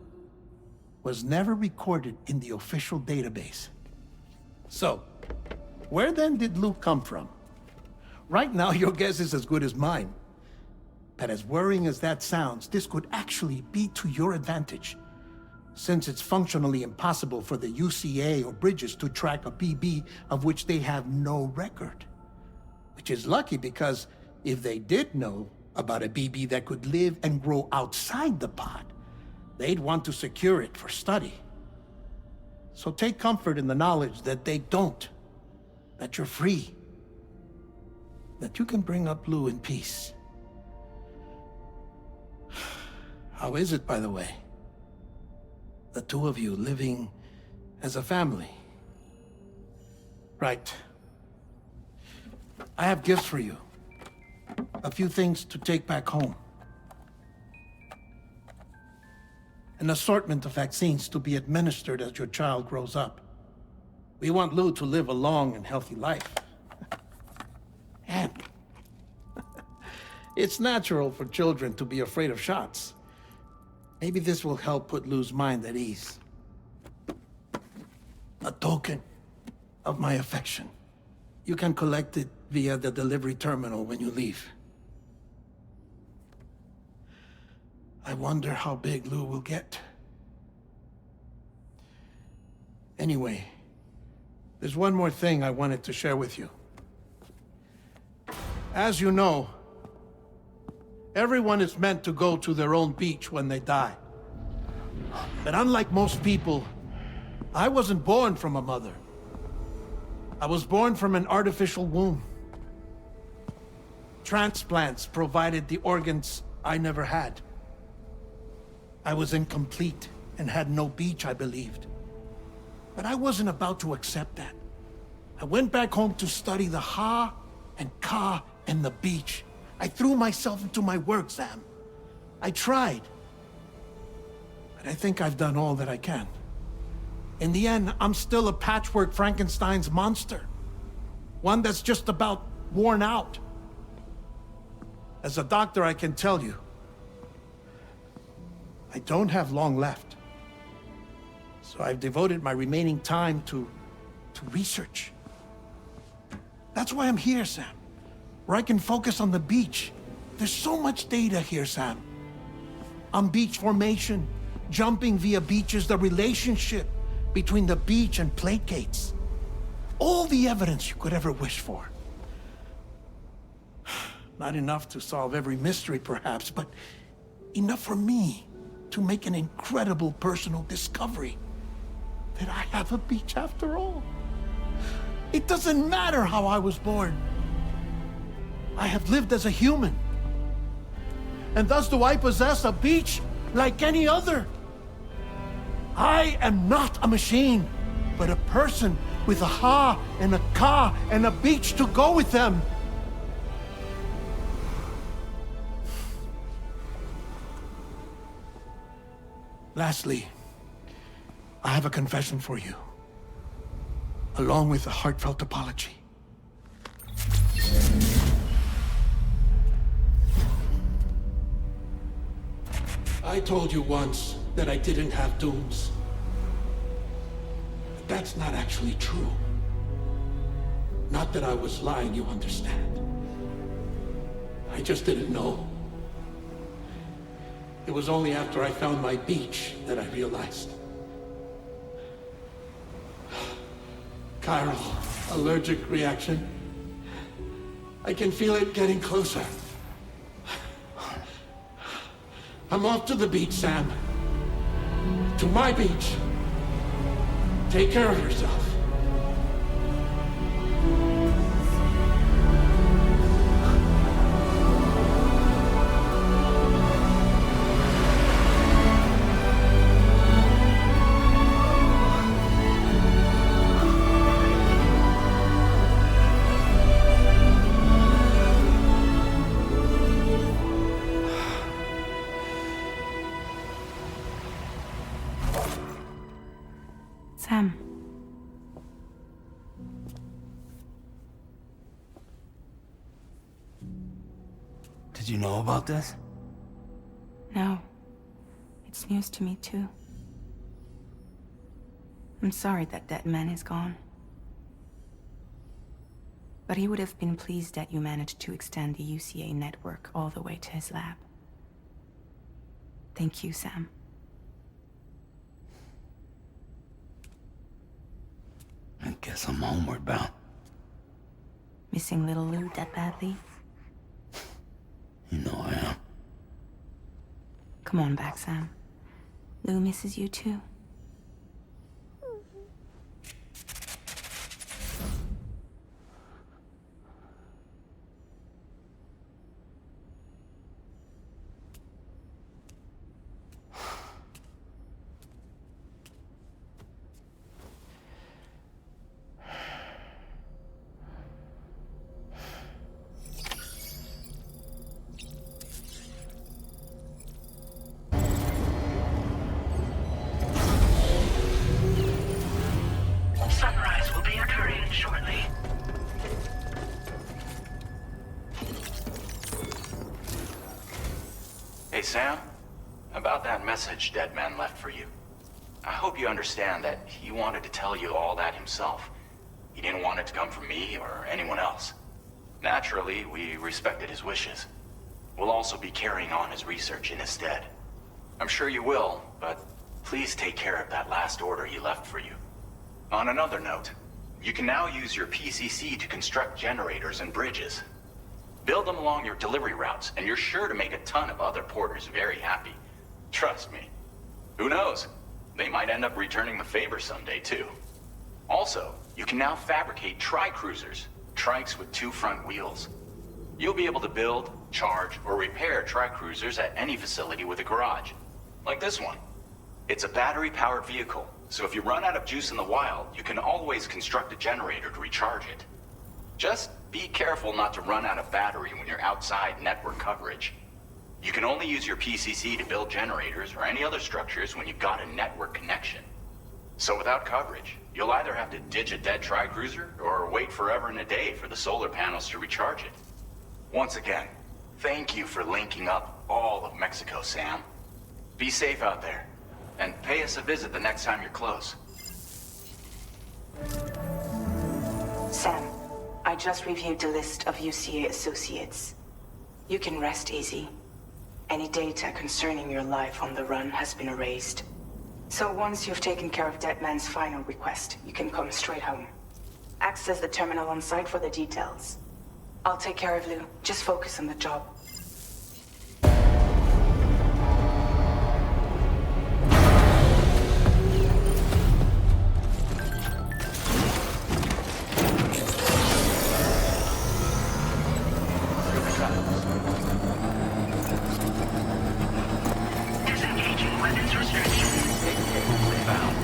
was never recorded in the official database. So, where then did Lou come from? Right now, your guess is as good as mine. But as worrying as that sounds, this could actually be to your advantage, since it's functionally impossible for the UCA or Bridges to track a BB of which they have no record. Which is lucky because if they did know about a BB that could live and grow outside the pod, they'd want to secure it for study. So take comfort in the knowledge that they don't, that you're free, that you can bring up Lou in peace. How is it, by the way? The two of you living as a family? Right. I have gifts for you. A few things to take back home. An assortment of vaccines to be administered as your child grows up. We want Lou to live a long and healthy life. And it's natural for children to be afraid of shots. Maybe this will help put Lou's mind at ease. A token of my affection. You can collect it via the delivery terminal when you leave. I wonder how big Lou will get. Anyway, there's one more thing I wanted to share with you. As you know, everyone is meant to go to their own beach when they die. But unlike most people, I wasn't born from a mother. I was born from an artificial womb. Transplants provided the organs I never had. I was incomplete and had no beach, I believed. But I wasn't about to accept that. I went back home to study the Ha and Ka and the beach. I threw myself into my work, Sam. I tried. But I think I've done all that I can. In the end, I'm still a patchwork Frankenstein's monster. One that's just about worn out. As a doctor, I can tell you, I don't have long left. So I've devoted my remaining time to research. That's why I'm here, Sam. Where I can focus on the beach. There's so much data here, Sam. On beach formation, jumping via beaches, the relationship between the beach and plate gates. All the evidence you could ever wish for. Not enough to solve every mystery, perhaps, but enough for me to make an incredible personal discovery. That I have a beach after all. It doesn't matter how I was born. I have lived as a human. And thus do I possess a beach like any other. I am not a machine, but a person with a ha and a ka and a beach to go with them. Lastly, I have a confession for you, along with a heartfelt apology. I told you once that I didn't have dooms. But that's not actually true. Not that I was lying, you understand. I just didn't know. It was only after I found my beach that I realized. Chiral allergic reaction. I can feel it getting closer. I'm off to the beach, Sam. To my beach. Take care of yourself. Sam. Did you know about this? No. It's news to me, too. I'm sorry that that man is gone. But he would have been pleased that you managed to extend the UCA network all the way to his lab. Thank you, Sam. I guess I'm homeward bound. Missing little Lou that badly? You know I am. Come on back, Sam. Lou misses you too. Sunrise will be occurring shortly. Hey, Sam. About that message Deadman left for you. I hope you understand that he wanted to tell you all that himself. He didn't want it to come from me or anyone else. Naturally, we respected his wishes. We'll also be carrying on his research in his stead. I'm sure you will, but please take care of that last order he left for you. On another note, you can now use your PCC to construct generators and bridges. Build them along your delivery routes, and you're sure to make a ton of other porters very happy. Trust me. Who knows? They might end up returning the favor someday, too. Also, you can now fabricate tri-cruisers, trikes with 2 front wheels. You'll be able to build, charge, or repair tri-cruisers at any facility with a garage. Like this one. It's a battery-powered vehicle, so if you run out of juice in the wild, you can always construct a generator to recharge it. Just be careful not to run out of battery when you're outside network coverage. You can only use your PCC to build generators or any other structures when you've got a network connection. So without coverage, you'll either have to ditch a dead tri-cruiser or wait forever and a day for the solar panels to recharge it. Once again, thank you for linking up all of Mexico, Sam. Be safe out there, and pay us a visit the next time you're close. Sam, I just reviewed the list of UCA associates. You can rest easy. Any data concerning your life on the run has been erased. So once you've taken care of Deadman's final request, you can come straight home. Access the terminal on site for the details. I'll take care of Lou. Just focus on the job. Disengaging weapons restriction. Found.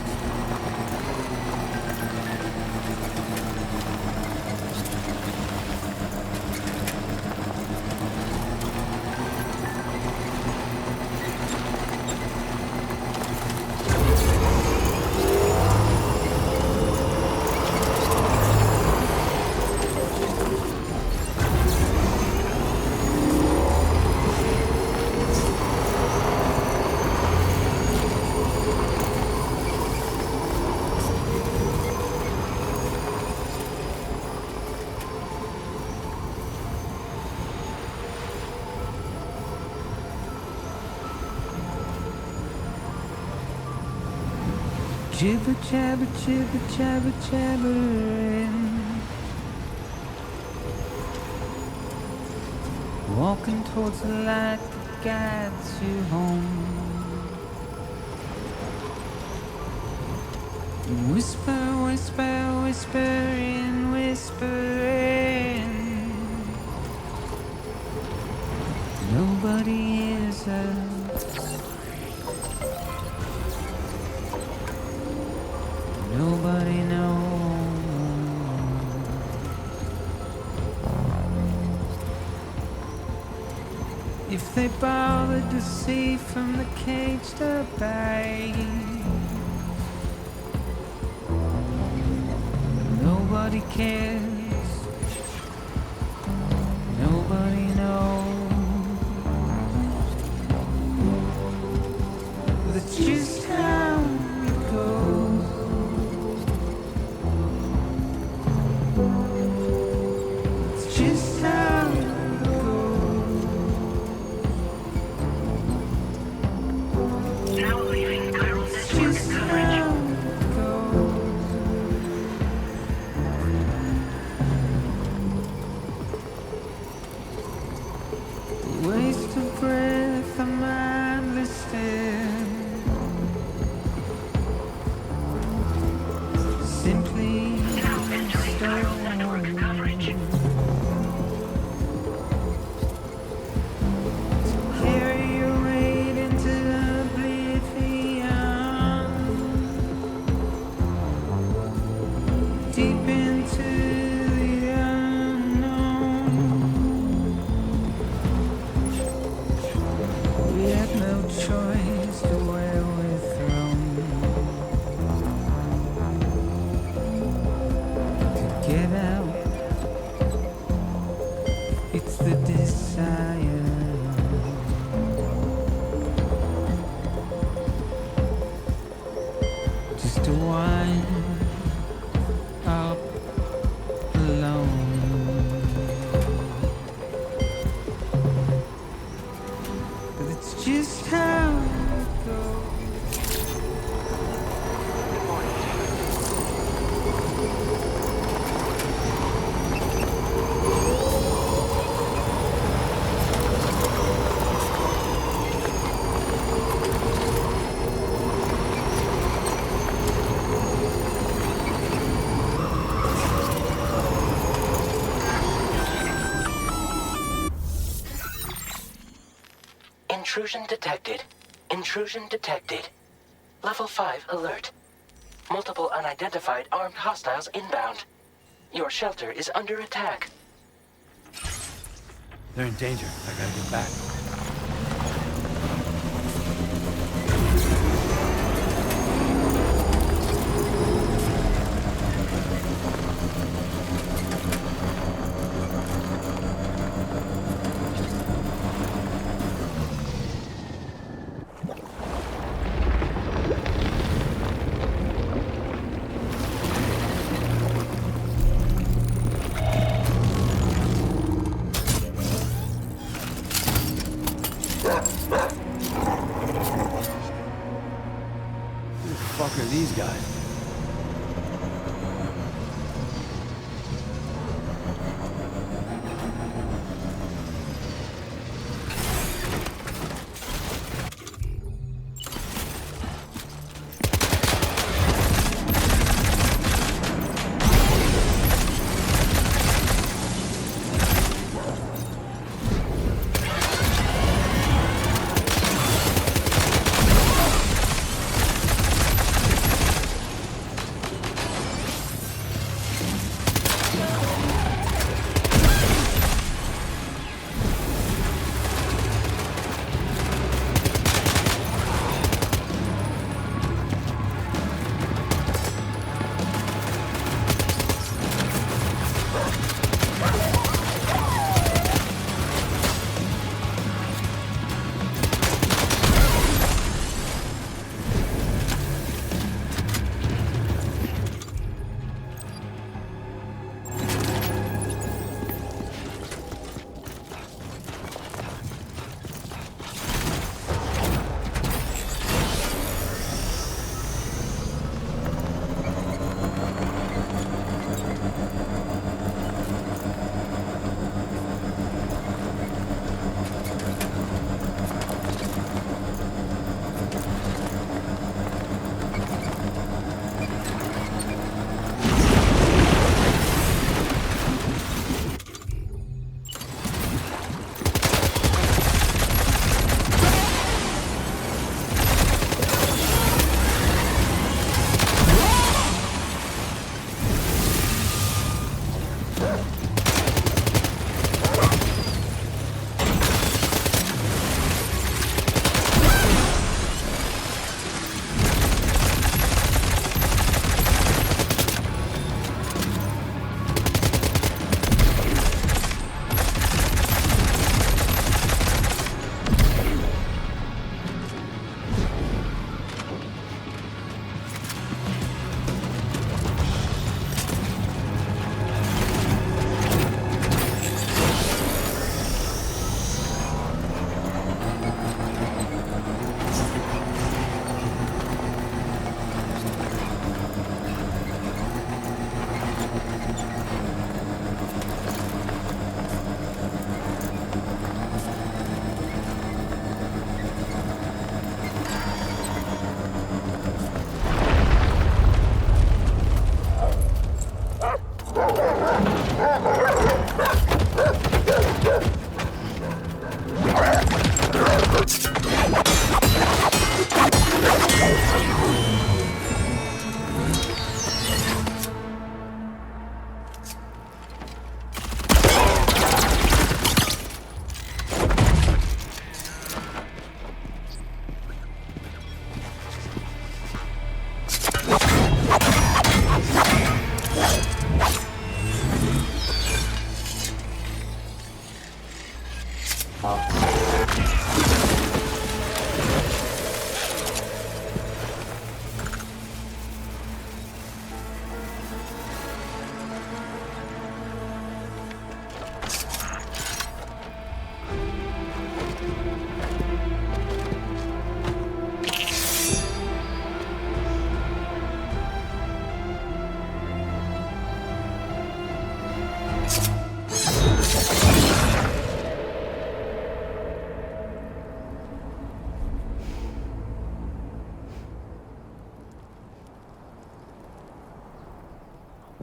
Jibber jabber jibber jabber jabbering, walking towards the light that guides you home. Whisper, whisper, whispering, whispering. Nobody hears us. Nobody knows. If they bothered to see from the cage to bay, nobody cares. Nobody knows. That's just how it goes. Just how it goes. Now leaving chiral network Just coverage. how it goes. Waste of breath, a mindless stare. Simply Now entering chiral network coverage. carry your weight into oblivion, deep into the unknown. We had no choice to where we're thrown. To get out, it's the desire. Just to wind up alone. But it's just how it goes. Intrusion detected. Intrusion detected. Level 5 alert. Multiple unidentified armed hostiles inbound. Your shelter is under attack. They're in danger. I gotta get back.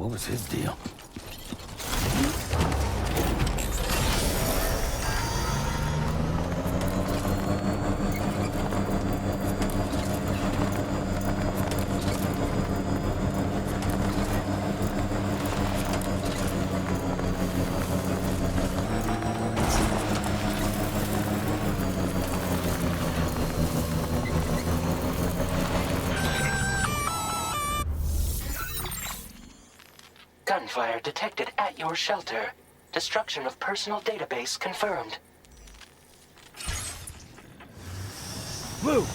What was his deal? Gunfire detected at your shelter. Destruction of personal database confirmed. Blue!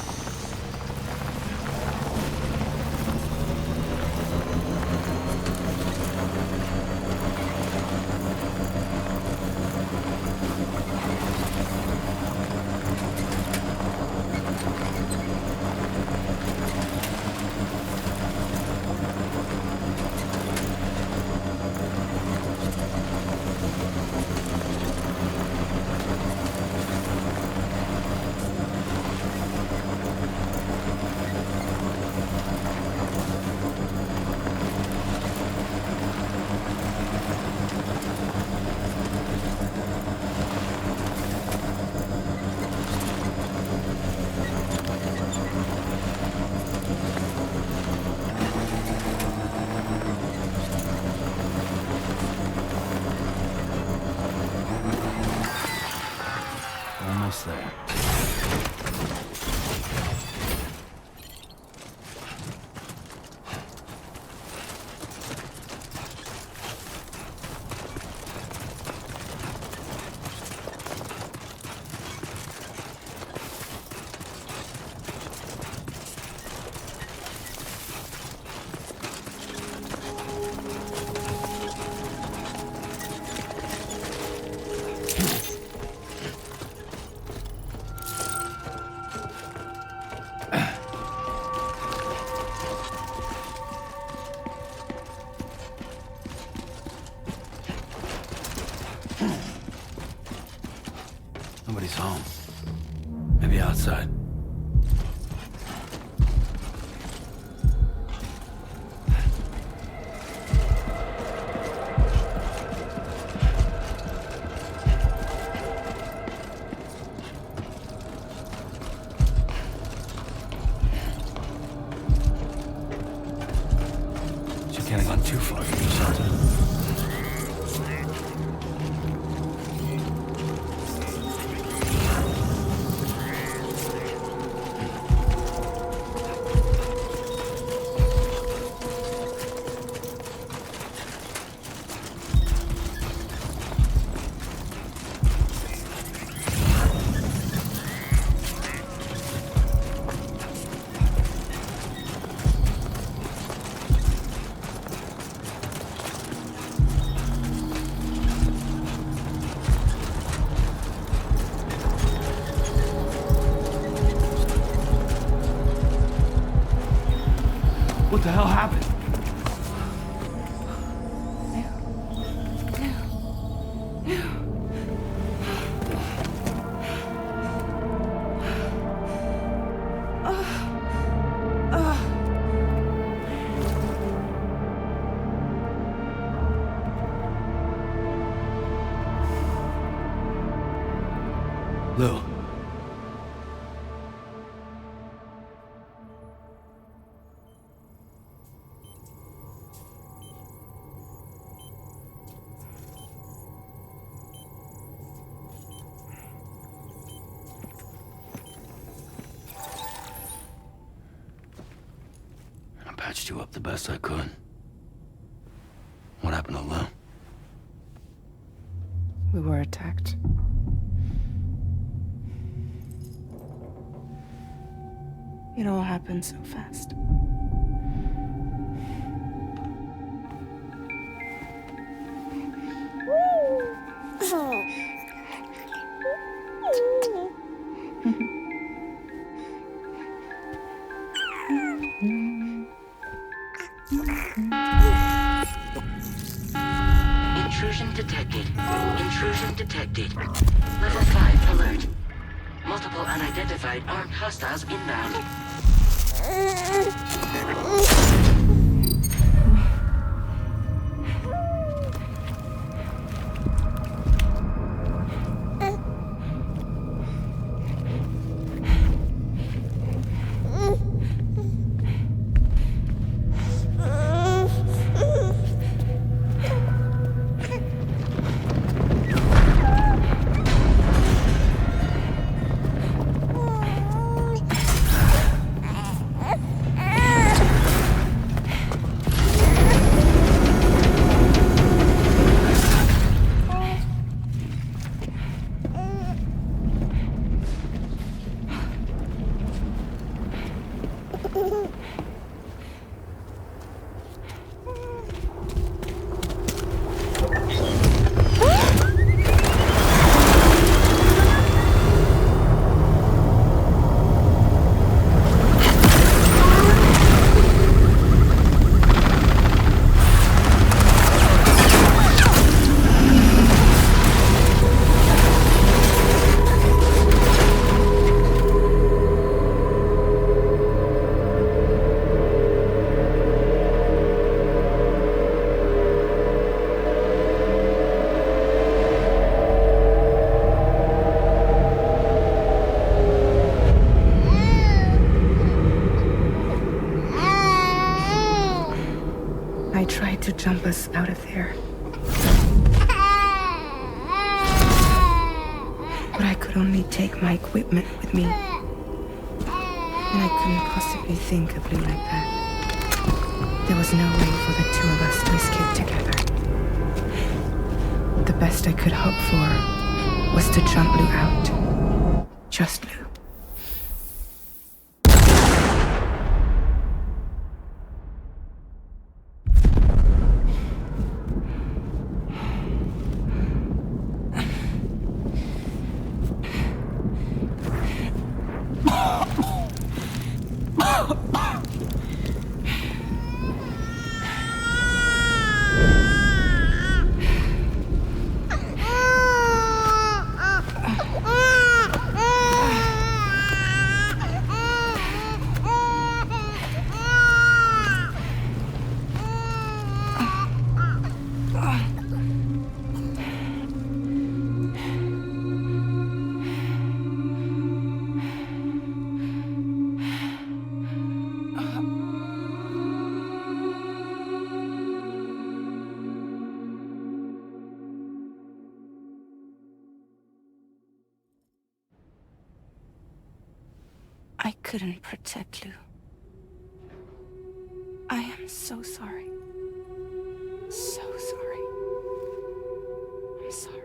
Almost there. Nobody's home. Maybe outside. She can't have gone too far from the shelter. What the hell happened? Lou. I patched you up the best I could. What happened to Lou? We were attacked. It all happened so fast. Intrusion detected. Intrusion detected. Level 5 alert. Multiple unidentified armed hostiles inbound. to jump us out of there. But I could only take my equipment with me. And I couldn't possibly think of Lou like that. There was no way for the two of us to escape together. The best I could hope for was to jump Lou out. Just Lou. I couldn't protect Lou. I am so sorry. So sorry. I'm sorry.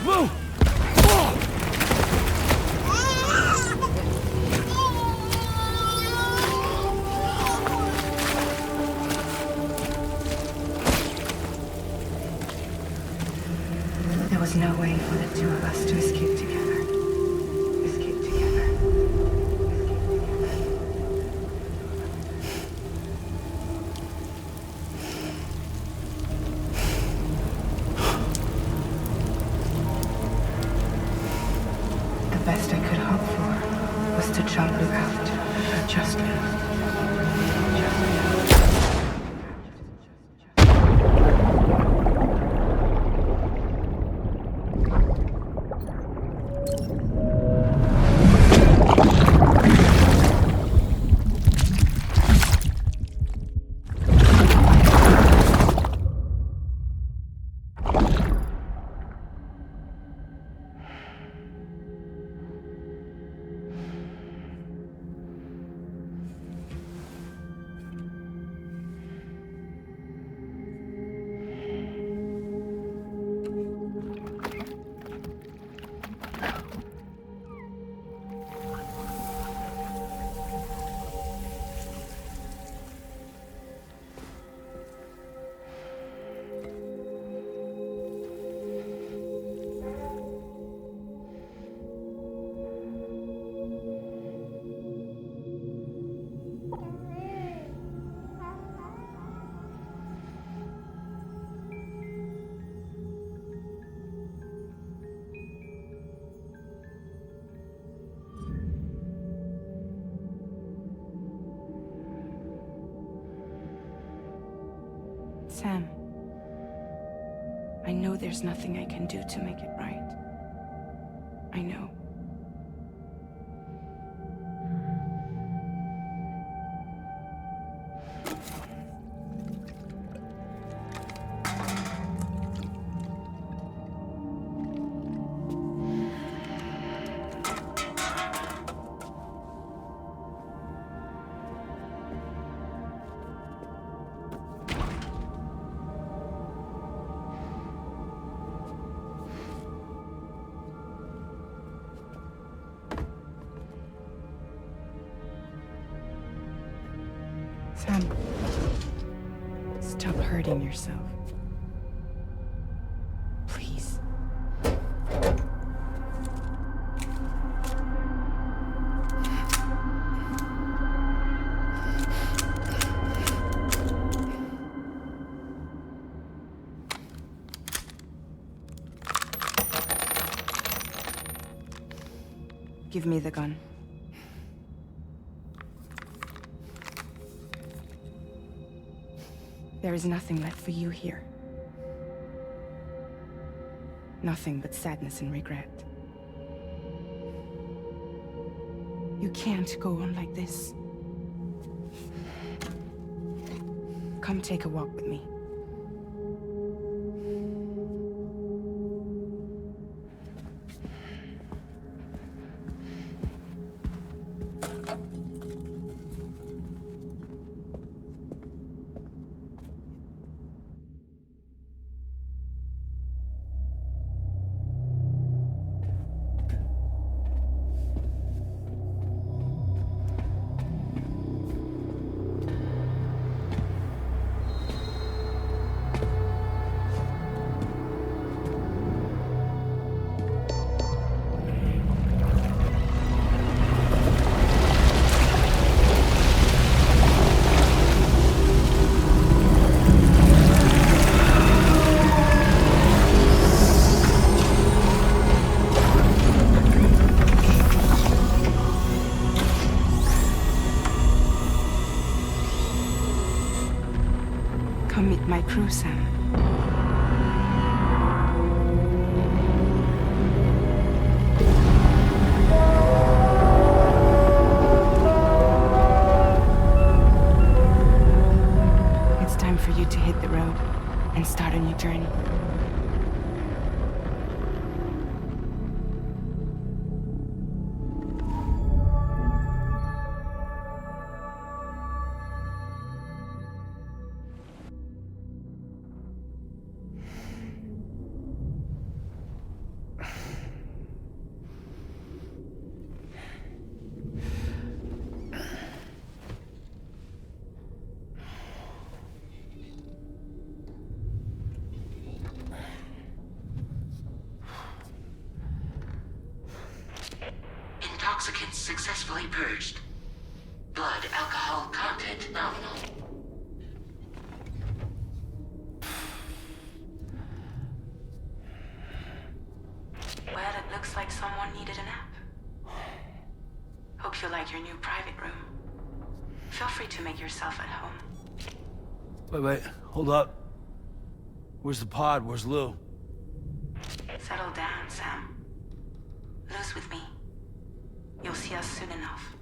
Move! There was no way for the two of us to escape together. Escape together. The best I could hope for was to jump you out. Just you. Sam, I know there's nothing I can do to make it right. I know. Sam, stop hurting yourself. Please. Give me the gun. There is nothing left for you here. Nothing but sadness and regret. You can't go on like this. Come take a walk with me. Come meet my crew, Sam. It's time for you to hit the road and start a new journey. toxicants successfully purged. Blood alcohol content nominal. Well, it looks like someone needed a nap. Hope you like your new private room. Feel free to make yourself at home. Wait, hold up. Where's the pod? Where's Lou? Settle down, Sam. Lou's with me. You'll see us soon enough.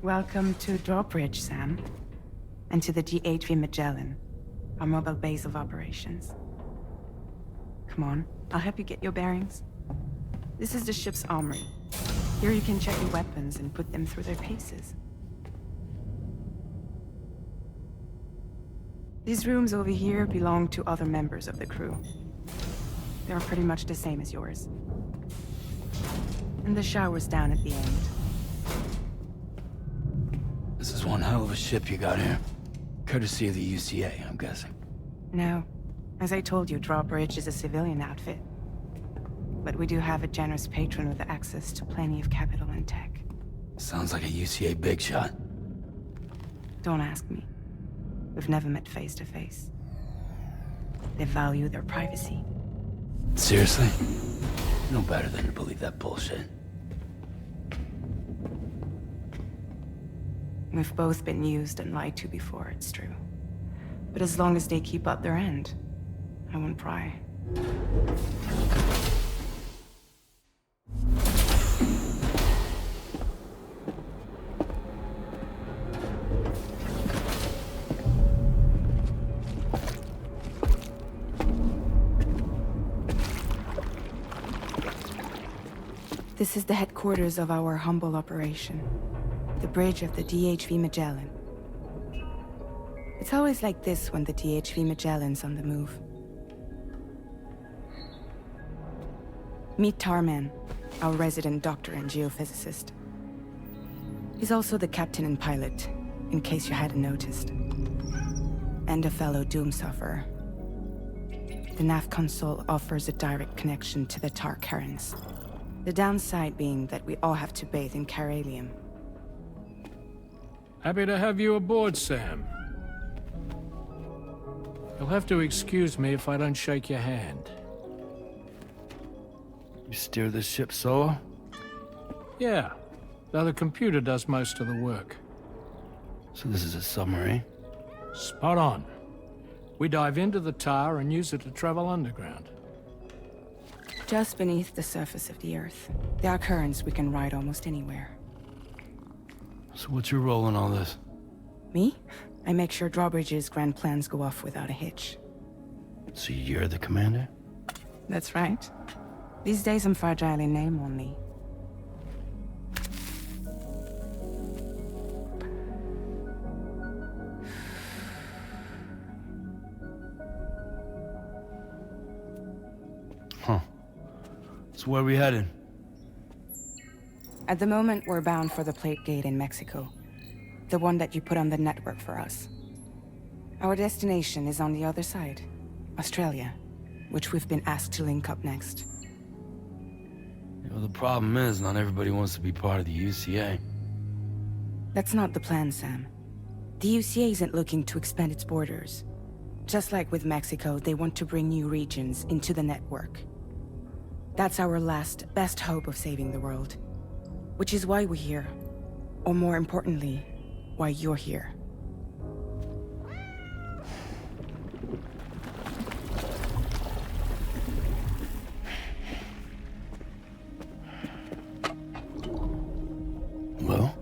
Welcome to Drawbridge, Sam. And to the DHV Magellan, our mobile base of operations. Come on, I'll help you get your bearings. This is the ship's armory. Here you can check your weapons and put them through their paces. These rooms over here belong to other members of the crew. They are pretty much the same as yours. And the shower's down at the end. This is one hell of a ship you got here. Courtesy of the UCA, I'm guessing. No. As I told you, Drawbridge is a civilian outfit. But we do have a generous patron with access to plenty of capital and tech. Sounds like a UCA big shot. Don't ask me. We've never met face to face. They value their privacy. Seriously? No better than to believe that bullshit. We've both been used and lied to before, it's true. But as long as they keep up their end, I won't pry. This is the headquarters of our humble operation. The bridge of the DHV Magellan. It's always like this when the DHV Magellan's on the move. Meet Tarman, our resident doctor and geophysicist. He's also the captain and pilot, in case you hadn't noticed. And a fellow doom sufferer. The nav console offers a direct connection to the tar currents. The downside being that we all have to bathe in chiralium. Happy to have you aboard, Sam. You'll have to excuse me if I don't shake your hand. You steer this ship solo? Yeah, though the computer does most of the work. So this is a submarine? Spot on. We dive into the tar and use it to travel underground. Just beneath the surface of the Earth, there are currents we can ride almost anywhere. So what's your role in all this? Me? I make sure Drawbridge's grand plans go off without a hitch. So you're the commander? That's right. These days I'm fragile in name only. Huh. So where are we headed? At the moment, we're bound for the plate gate in Mexico. The one that you put on the network for us. Our destination is on the other side, Australia, which we've been asked to link up next. Well, the problem is, not everybody wants to be part of the UCA. That's not the plan, Sam. The UCA isn't looking to expand its borders. Just like with Mexico, they want to bring new regions into the network. That's our last, best hope of saving the world. Which is why we're here. Or more importantly, why you're here. Well?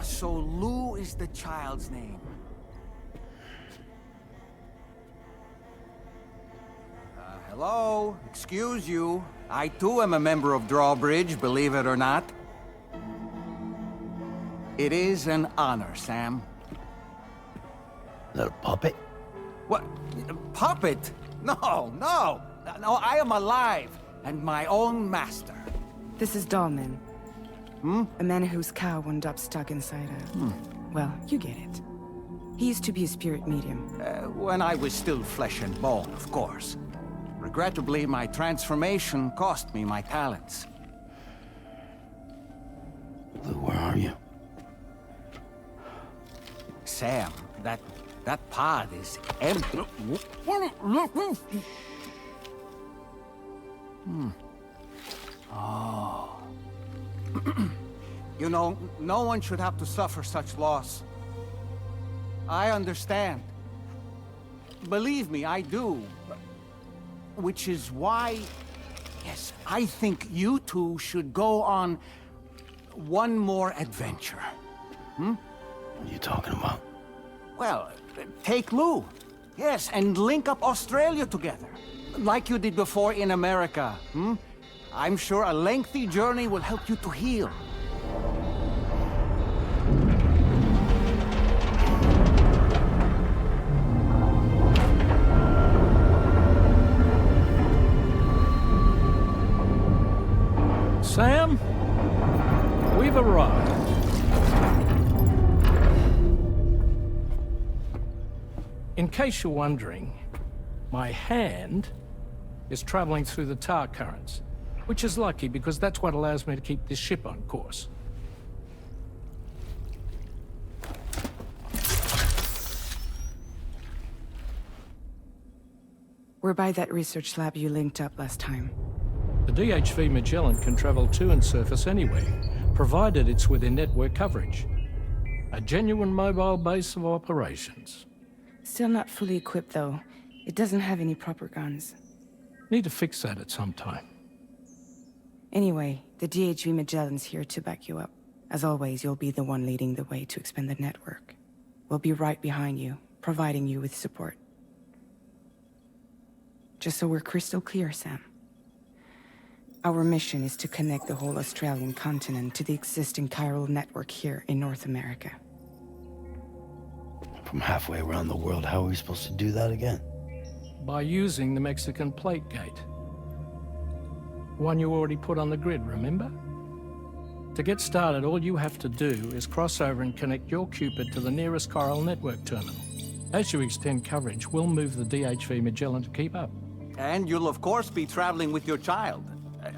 So Lou is the child's name. Hello? Excuse you. I too am a member of Drawbridge, believe it or not. It is an honor, Sam. Is that a puppet? What? A puppet? No, no! No, I am alive, and my own master. This is Dahlman. A man whose cow wound up stuck inside a... Well, you get it. He used to be a spirit medium. When I was still flesh and bone, of course. Regrettably, my transformation cost me my talents. Lou, where are you? Sam, that pod is empty. Oh. You know, no one should have to suffer such loss. I understand. Believe me, I do. Which is why, yes, I think you two should go on one more adventure. What are you talking about? Well, take Lou. Yes, and link up Australia together. Like you did before in America. I'm sure a lengthy journey will help you to heal. Sam, we've arrived. In case you're wondering, my hand is traveling through the tar currents, which is lucky because that's what allows me to keep this ship on course. We're by that research lab you linked up last time. The DHV Magellan can travel to and surface anywhere, provided it's within network coverage. A genuine mobile base of operations. Still not fully equipped, though. It doesn't have any proper guns. Need to fix that at some time. Anyway, the DHV Magellan's here to back you up. As always, you'll be the one leading the way to expand the network. We'll be right behind you, providing you with support. Just so we're crystal clear, Sam. Our mission is to connect the whole Australian continent to the existing chiral network here in North America. From halfway around the world, how are we supposed to do that again? By using the Mexican plate gate. One you already put on the grid, remember? To get started, all you have to do is cross over and connect your Cupid to the nearest chiral network terminal. As you extend coverage, we'll move the DHV Magellan to keep up. And you'll of course be traveling with your child.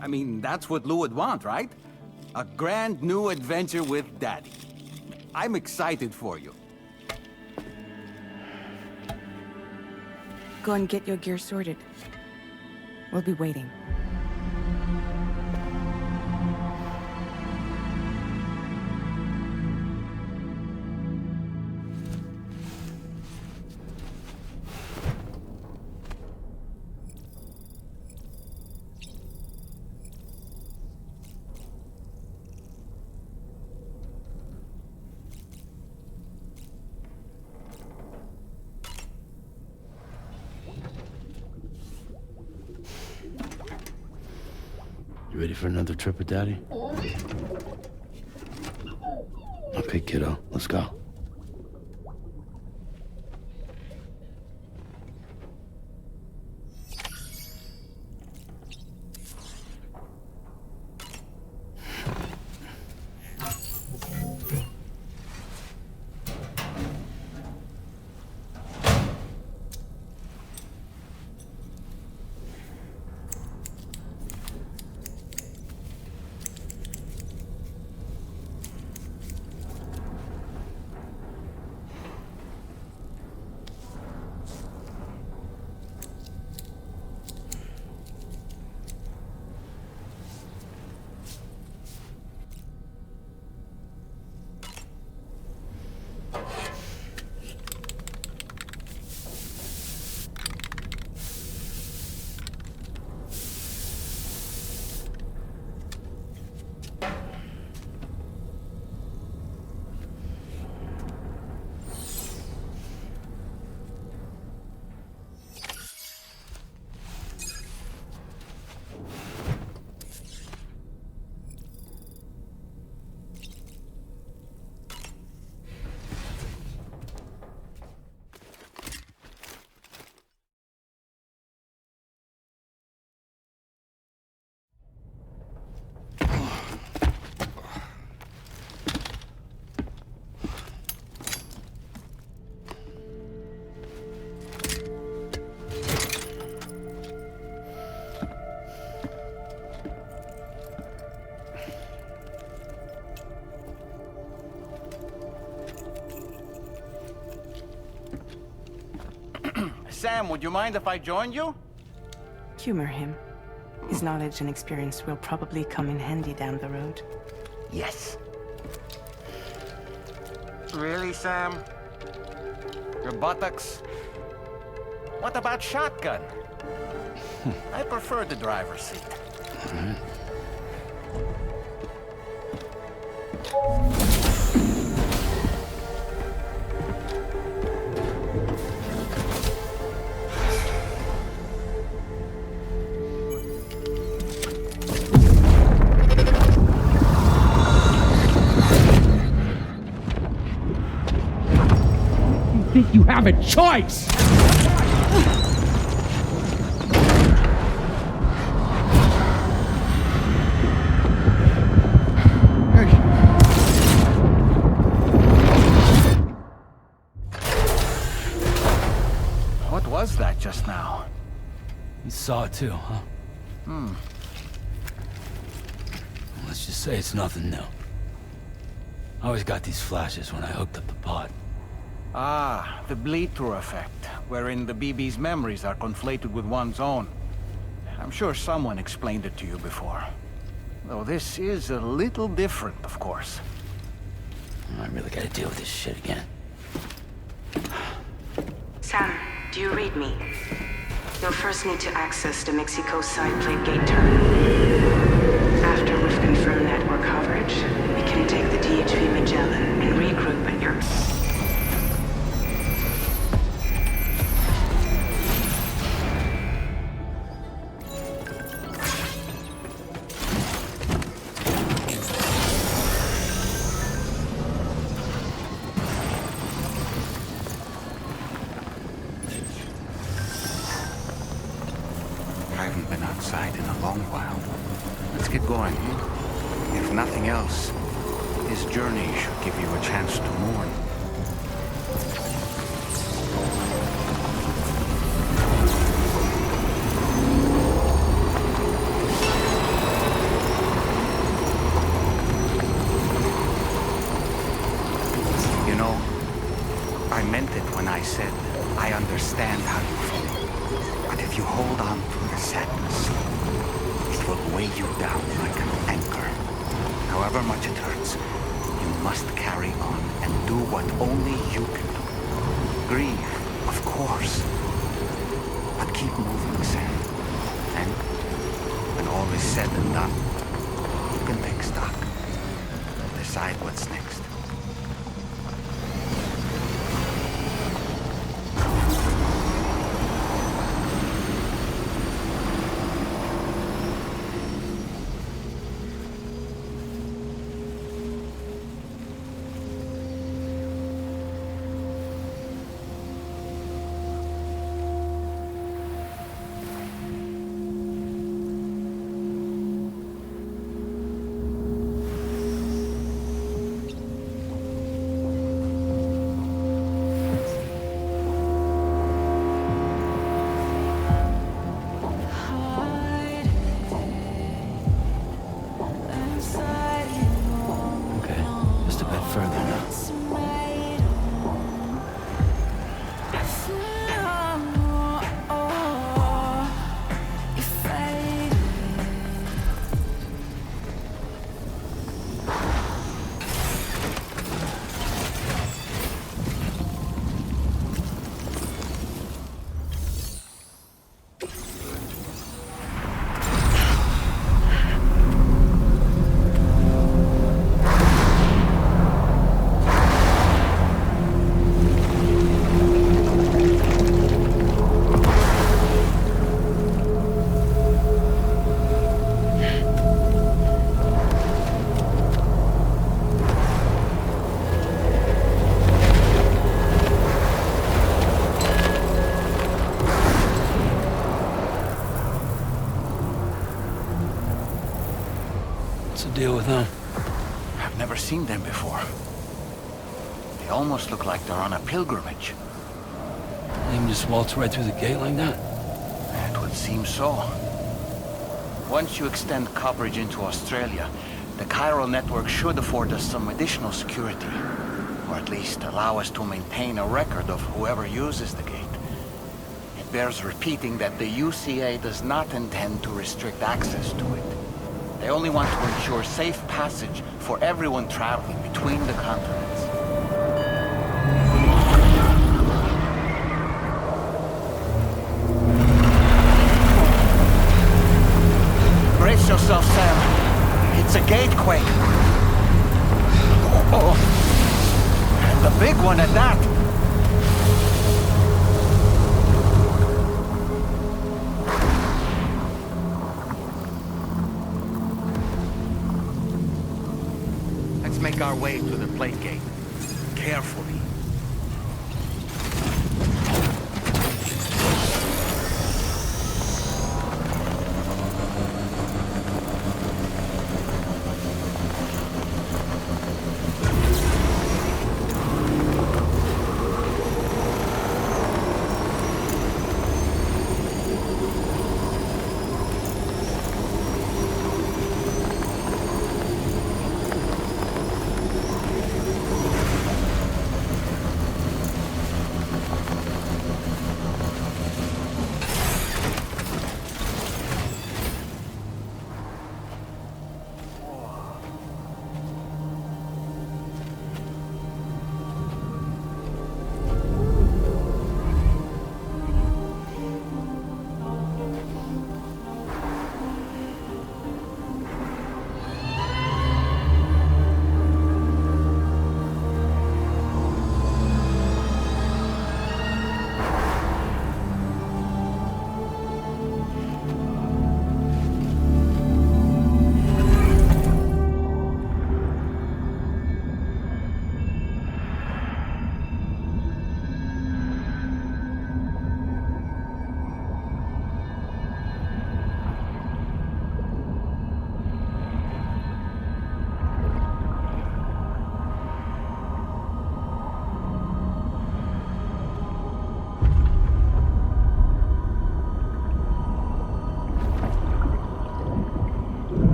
I mean, that's what Lou would want, right? A grand new adventure with Daddy. I'm excited for you. Go and get your gear sorted. We'll be waiting. You ready for another trip with Daddy? Okay, kiddo, let's go. Sam, would you mind if I joined you? Humor him. His knowledge and experience will probably come in handy down the road. Yes. Really, Sam? Your buttocks? What about shotgun? I prefer the driver's seat. Think you have a choice? What was that just now? You saw it too, huh? Let's just say it's nothing new. I always got these flashes when I hooked up the pod. Ah, the bleed-through effect, wherein the BB's memories are conflated with one's own. I'm sure someone explained it to you before. Though this is a little different, of course. I really gotta deal with this shit again. Sam, do you read me? You'll first need to access the Mexico side plate gate terminal. After we've confirmed network coverage, we can take the DHV Magellan and regroup at your... I haven't been outside in a long while. Let's get going. If nothing else, this journey should give you a chance to mourn. You know, I meant it when I said I understand how you feel. But if you hold on to the sadness, it will weigh you down like an anchor. However much it hurts, you must carry on and do what only you can do. Grieve, of course. But keep moving, Sam. And when all is said and done, you can take stock. Decide what's next. Deal with them. I've never seen them before. They almost look like they're on a pilgrimage. They can just waltz right through the gate like that? It would seem so. Once you extend coverage into Australia, the chiral network should afford us some additional security. Or at least allow us to maintain a record of whoever uses the gate. bears repeating that the UCA does not intend to restrict access to it. They only want to ensure safe passage for everyone traveling between the continents. Brace yourself, Sam. It's a gatequake. Oh. And a big one at that. Let's make our way to the plate gate. Carefully.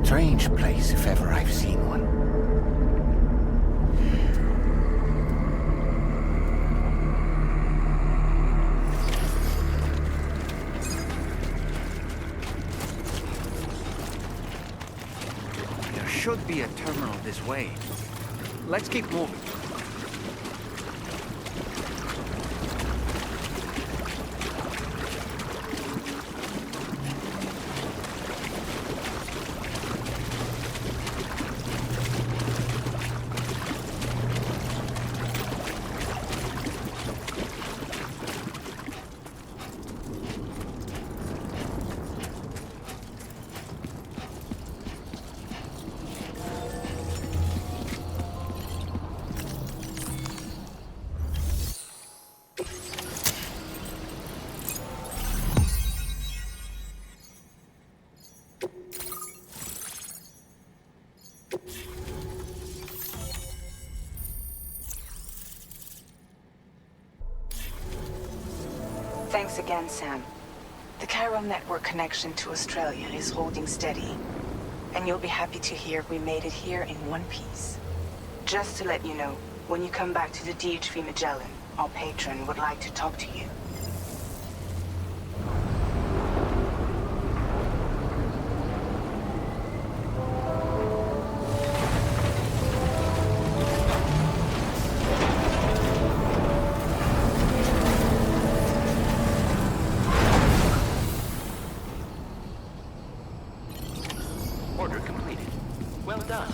Strange place, if ever I've seen one. There should be a terminal this way. Let's keep moving. Thanks again, Sam. The chiral network connection to Australia is holding steady. And you'll be happy to hear we made it here in one piece. Just to let you know, when you come back to the DHV Magellan, our patron would like to talk to you. Order completed. Well done.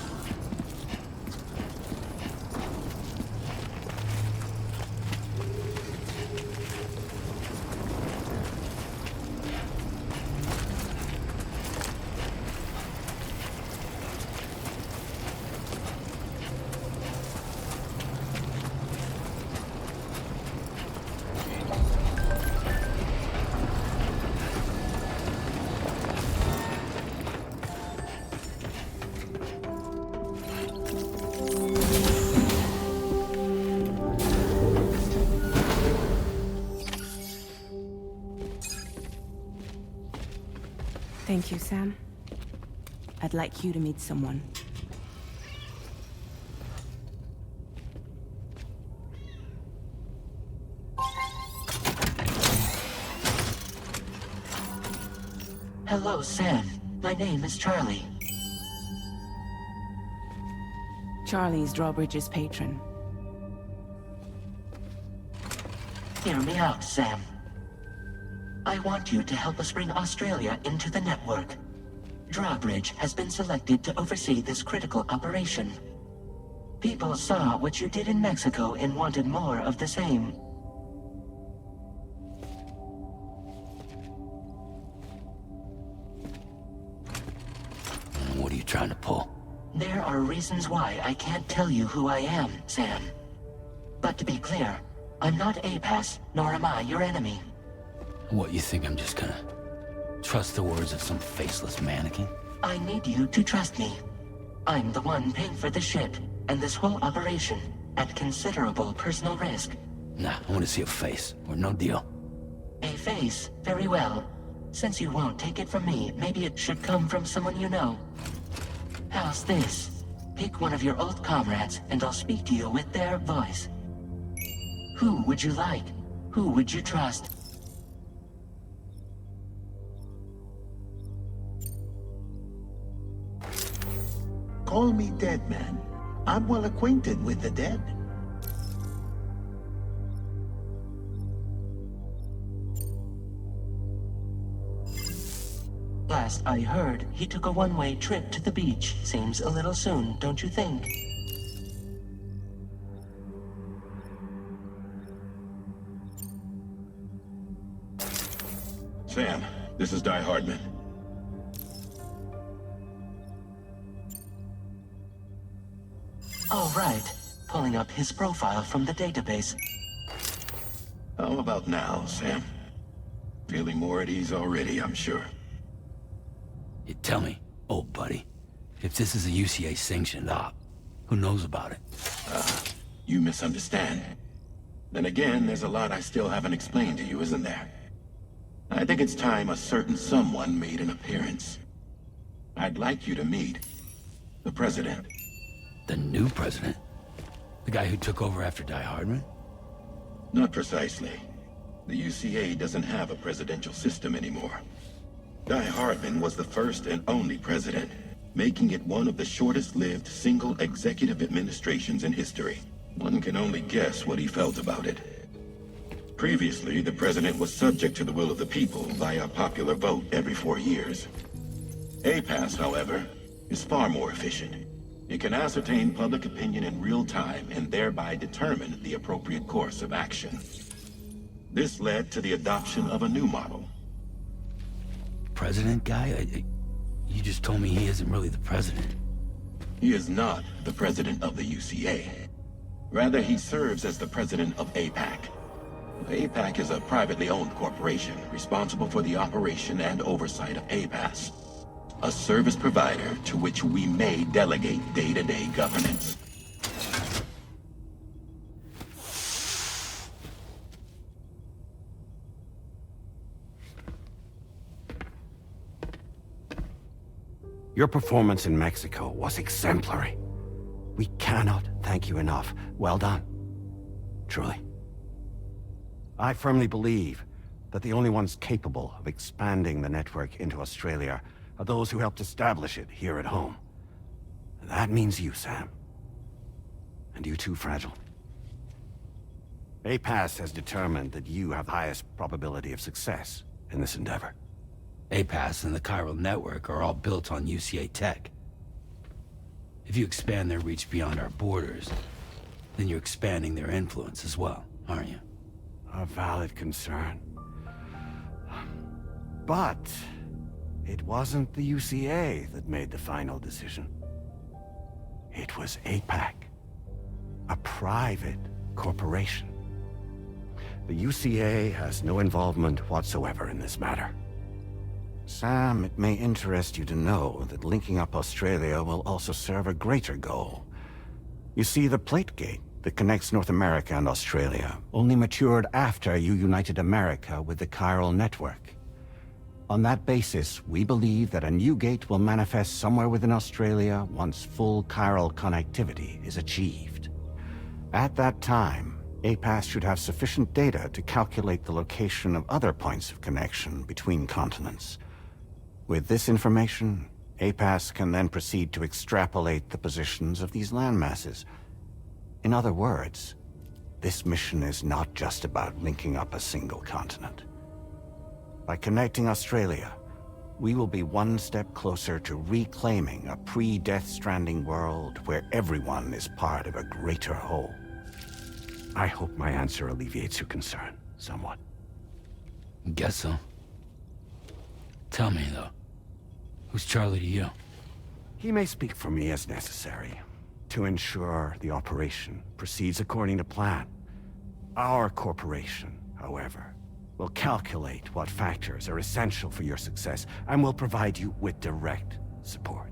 Thank you, Sam. I'd like you to meet someone. Hello, Sam. My name is Charlie. Charlie's Drawbridge's patron. Hear me out, Sam. I want you to help us bring Australia into the network. Drawbridge has been selected to oversee this critical operation. People saw what you did in Mexico and wanted more of the same. What are you trying to pull? There are reasons why I can't tell you who I am, Sam. But to be clear, I'm not APAS, nor am I your enemy. What, you think I'm just gonna trust the words of some faceless mannequin? I need you to trust me. I'm the one paying for the ship, and this whole operation, at considerable personal risk. Nah, I want to see a face, or no deal. A face? Very well. Since you won't take it from me, maybe it should come from someone you know. How's this? Pick one of your old comrades, and I'll speak to you with their voice. Who would you like? Who would you trust? Call me dead, man. I'm well acquainted with the dead. Last I heard, he took a one-way trip to the beach. Seems a little soon, don't you think? Sam, this is Die Hardman. All right. Pulling up his profile from the database. How about now, Sam? Feeling more at ease already, I'm sure. You tell me, old buddy, if this is a UCA-sanctioned op, who knows about it? You misunderstand. Then again, there's a lot I still haven't explained to you, isn't there? I think it's time a certain someone made an appearance. I'd like you to meet the President. The new president? The guy who took over after Die Hardman? Not precisely. The UCA doesn't have a presidential system anymore. Die Hardman was the first and only president, making it one of the shortest-lived single executive administrations in history. One can only guess what he felt about it. Previously, the president was subject to the will of the people via popular vote every 4 years. APAS, however, is far more efficient. It can ascertain public opinion in real time and thereby determine the appropriate course of action. This led to the adoption of a new model. President guy? You just told me he isn't really the president. He is not the president of the UCA. Rather, he serves as the president of APAC. APAC is a privately owned corporation responsible for the operation and oversight of APAS, a service provider to which we may delegate day-to-day governance. Your performance in Mexico was exemplary. We cannot thank you enough. Well done. Truly. I firmly believe that the only ones capable of expanding the network into Australia are those who helped establish it here at home. That means you, Sam. And you too, Fragile. APAS has determined that you have the highest probability of success in this endeavor. APAS and the chiral network are all built on UCA tech. If you expand their reach beyond our borders, then you're expanding their influence as well, aren't you? A valid concern. But it wasn't the UCA that made the final decision. It was APAC, a private corporation. The UCA has no involvement whatsoever in this matter. Sam, it may interest you to know that linking up Australia will also serve a greater goal. You see, the plate gate that connects North America and Australia only matured after you united America with the chiral network. On that basis, we believe that a new gate will manifest somewhere within Australia once full chiral connectivity is achieved. At that time, APAS should have sufficient data to calculate the location of other points of connection between continents. With this information, APAS can then proceed to extrapolate the positions of these landmasses. In other words, this mission is not just about linking up a single continent. By connecting Australia, we will be one step closer to reclaiming a pre-Death Stranding world where everyone is part of a greater whole. I hope my answer alleviates your concern somewhat. Guess so. Tell me, though, who's Charlie to you? He may speak for me as necessary, to ensure the operation proceeds according to plan. Our corporation, however, will calculate what factors are essential for your success and will provide you with direct support.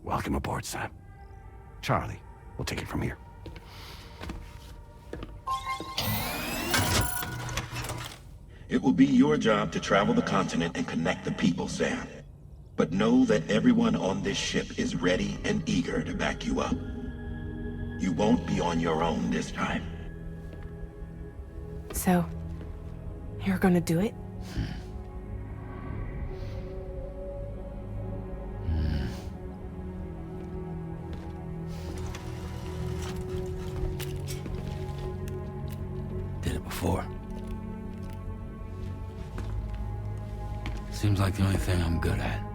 Welcome aboard, Sam. Charlie, we'll take it from here. It will be your job to travel the continent and connect the people, Sam. But know that everyone on this ship is ready and eager to back you up. You won't be on your own this time. So, you're gonna do it? Did it before. Seems like the only thing I'm good at.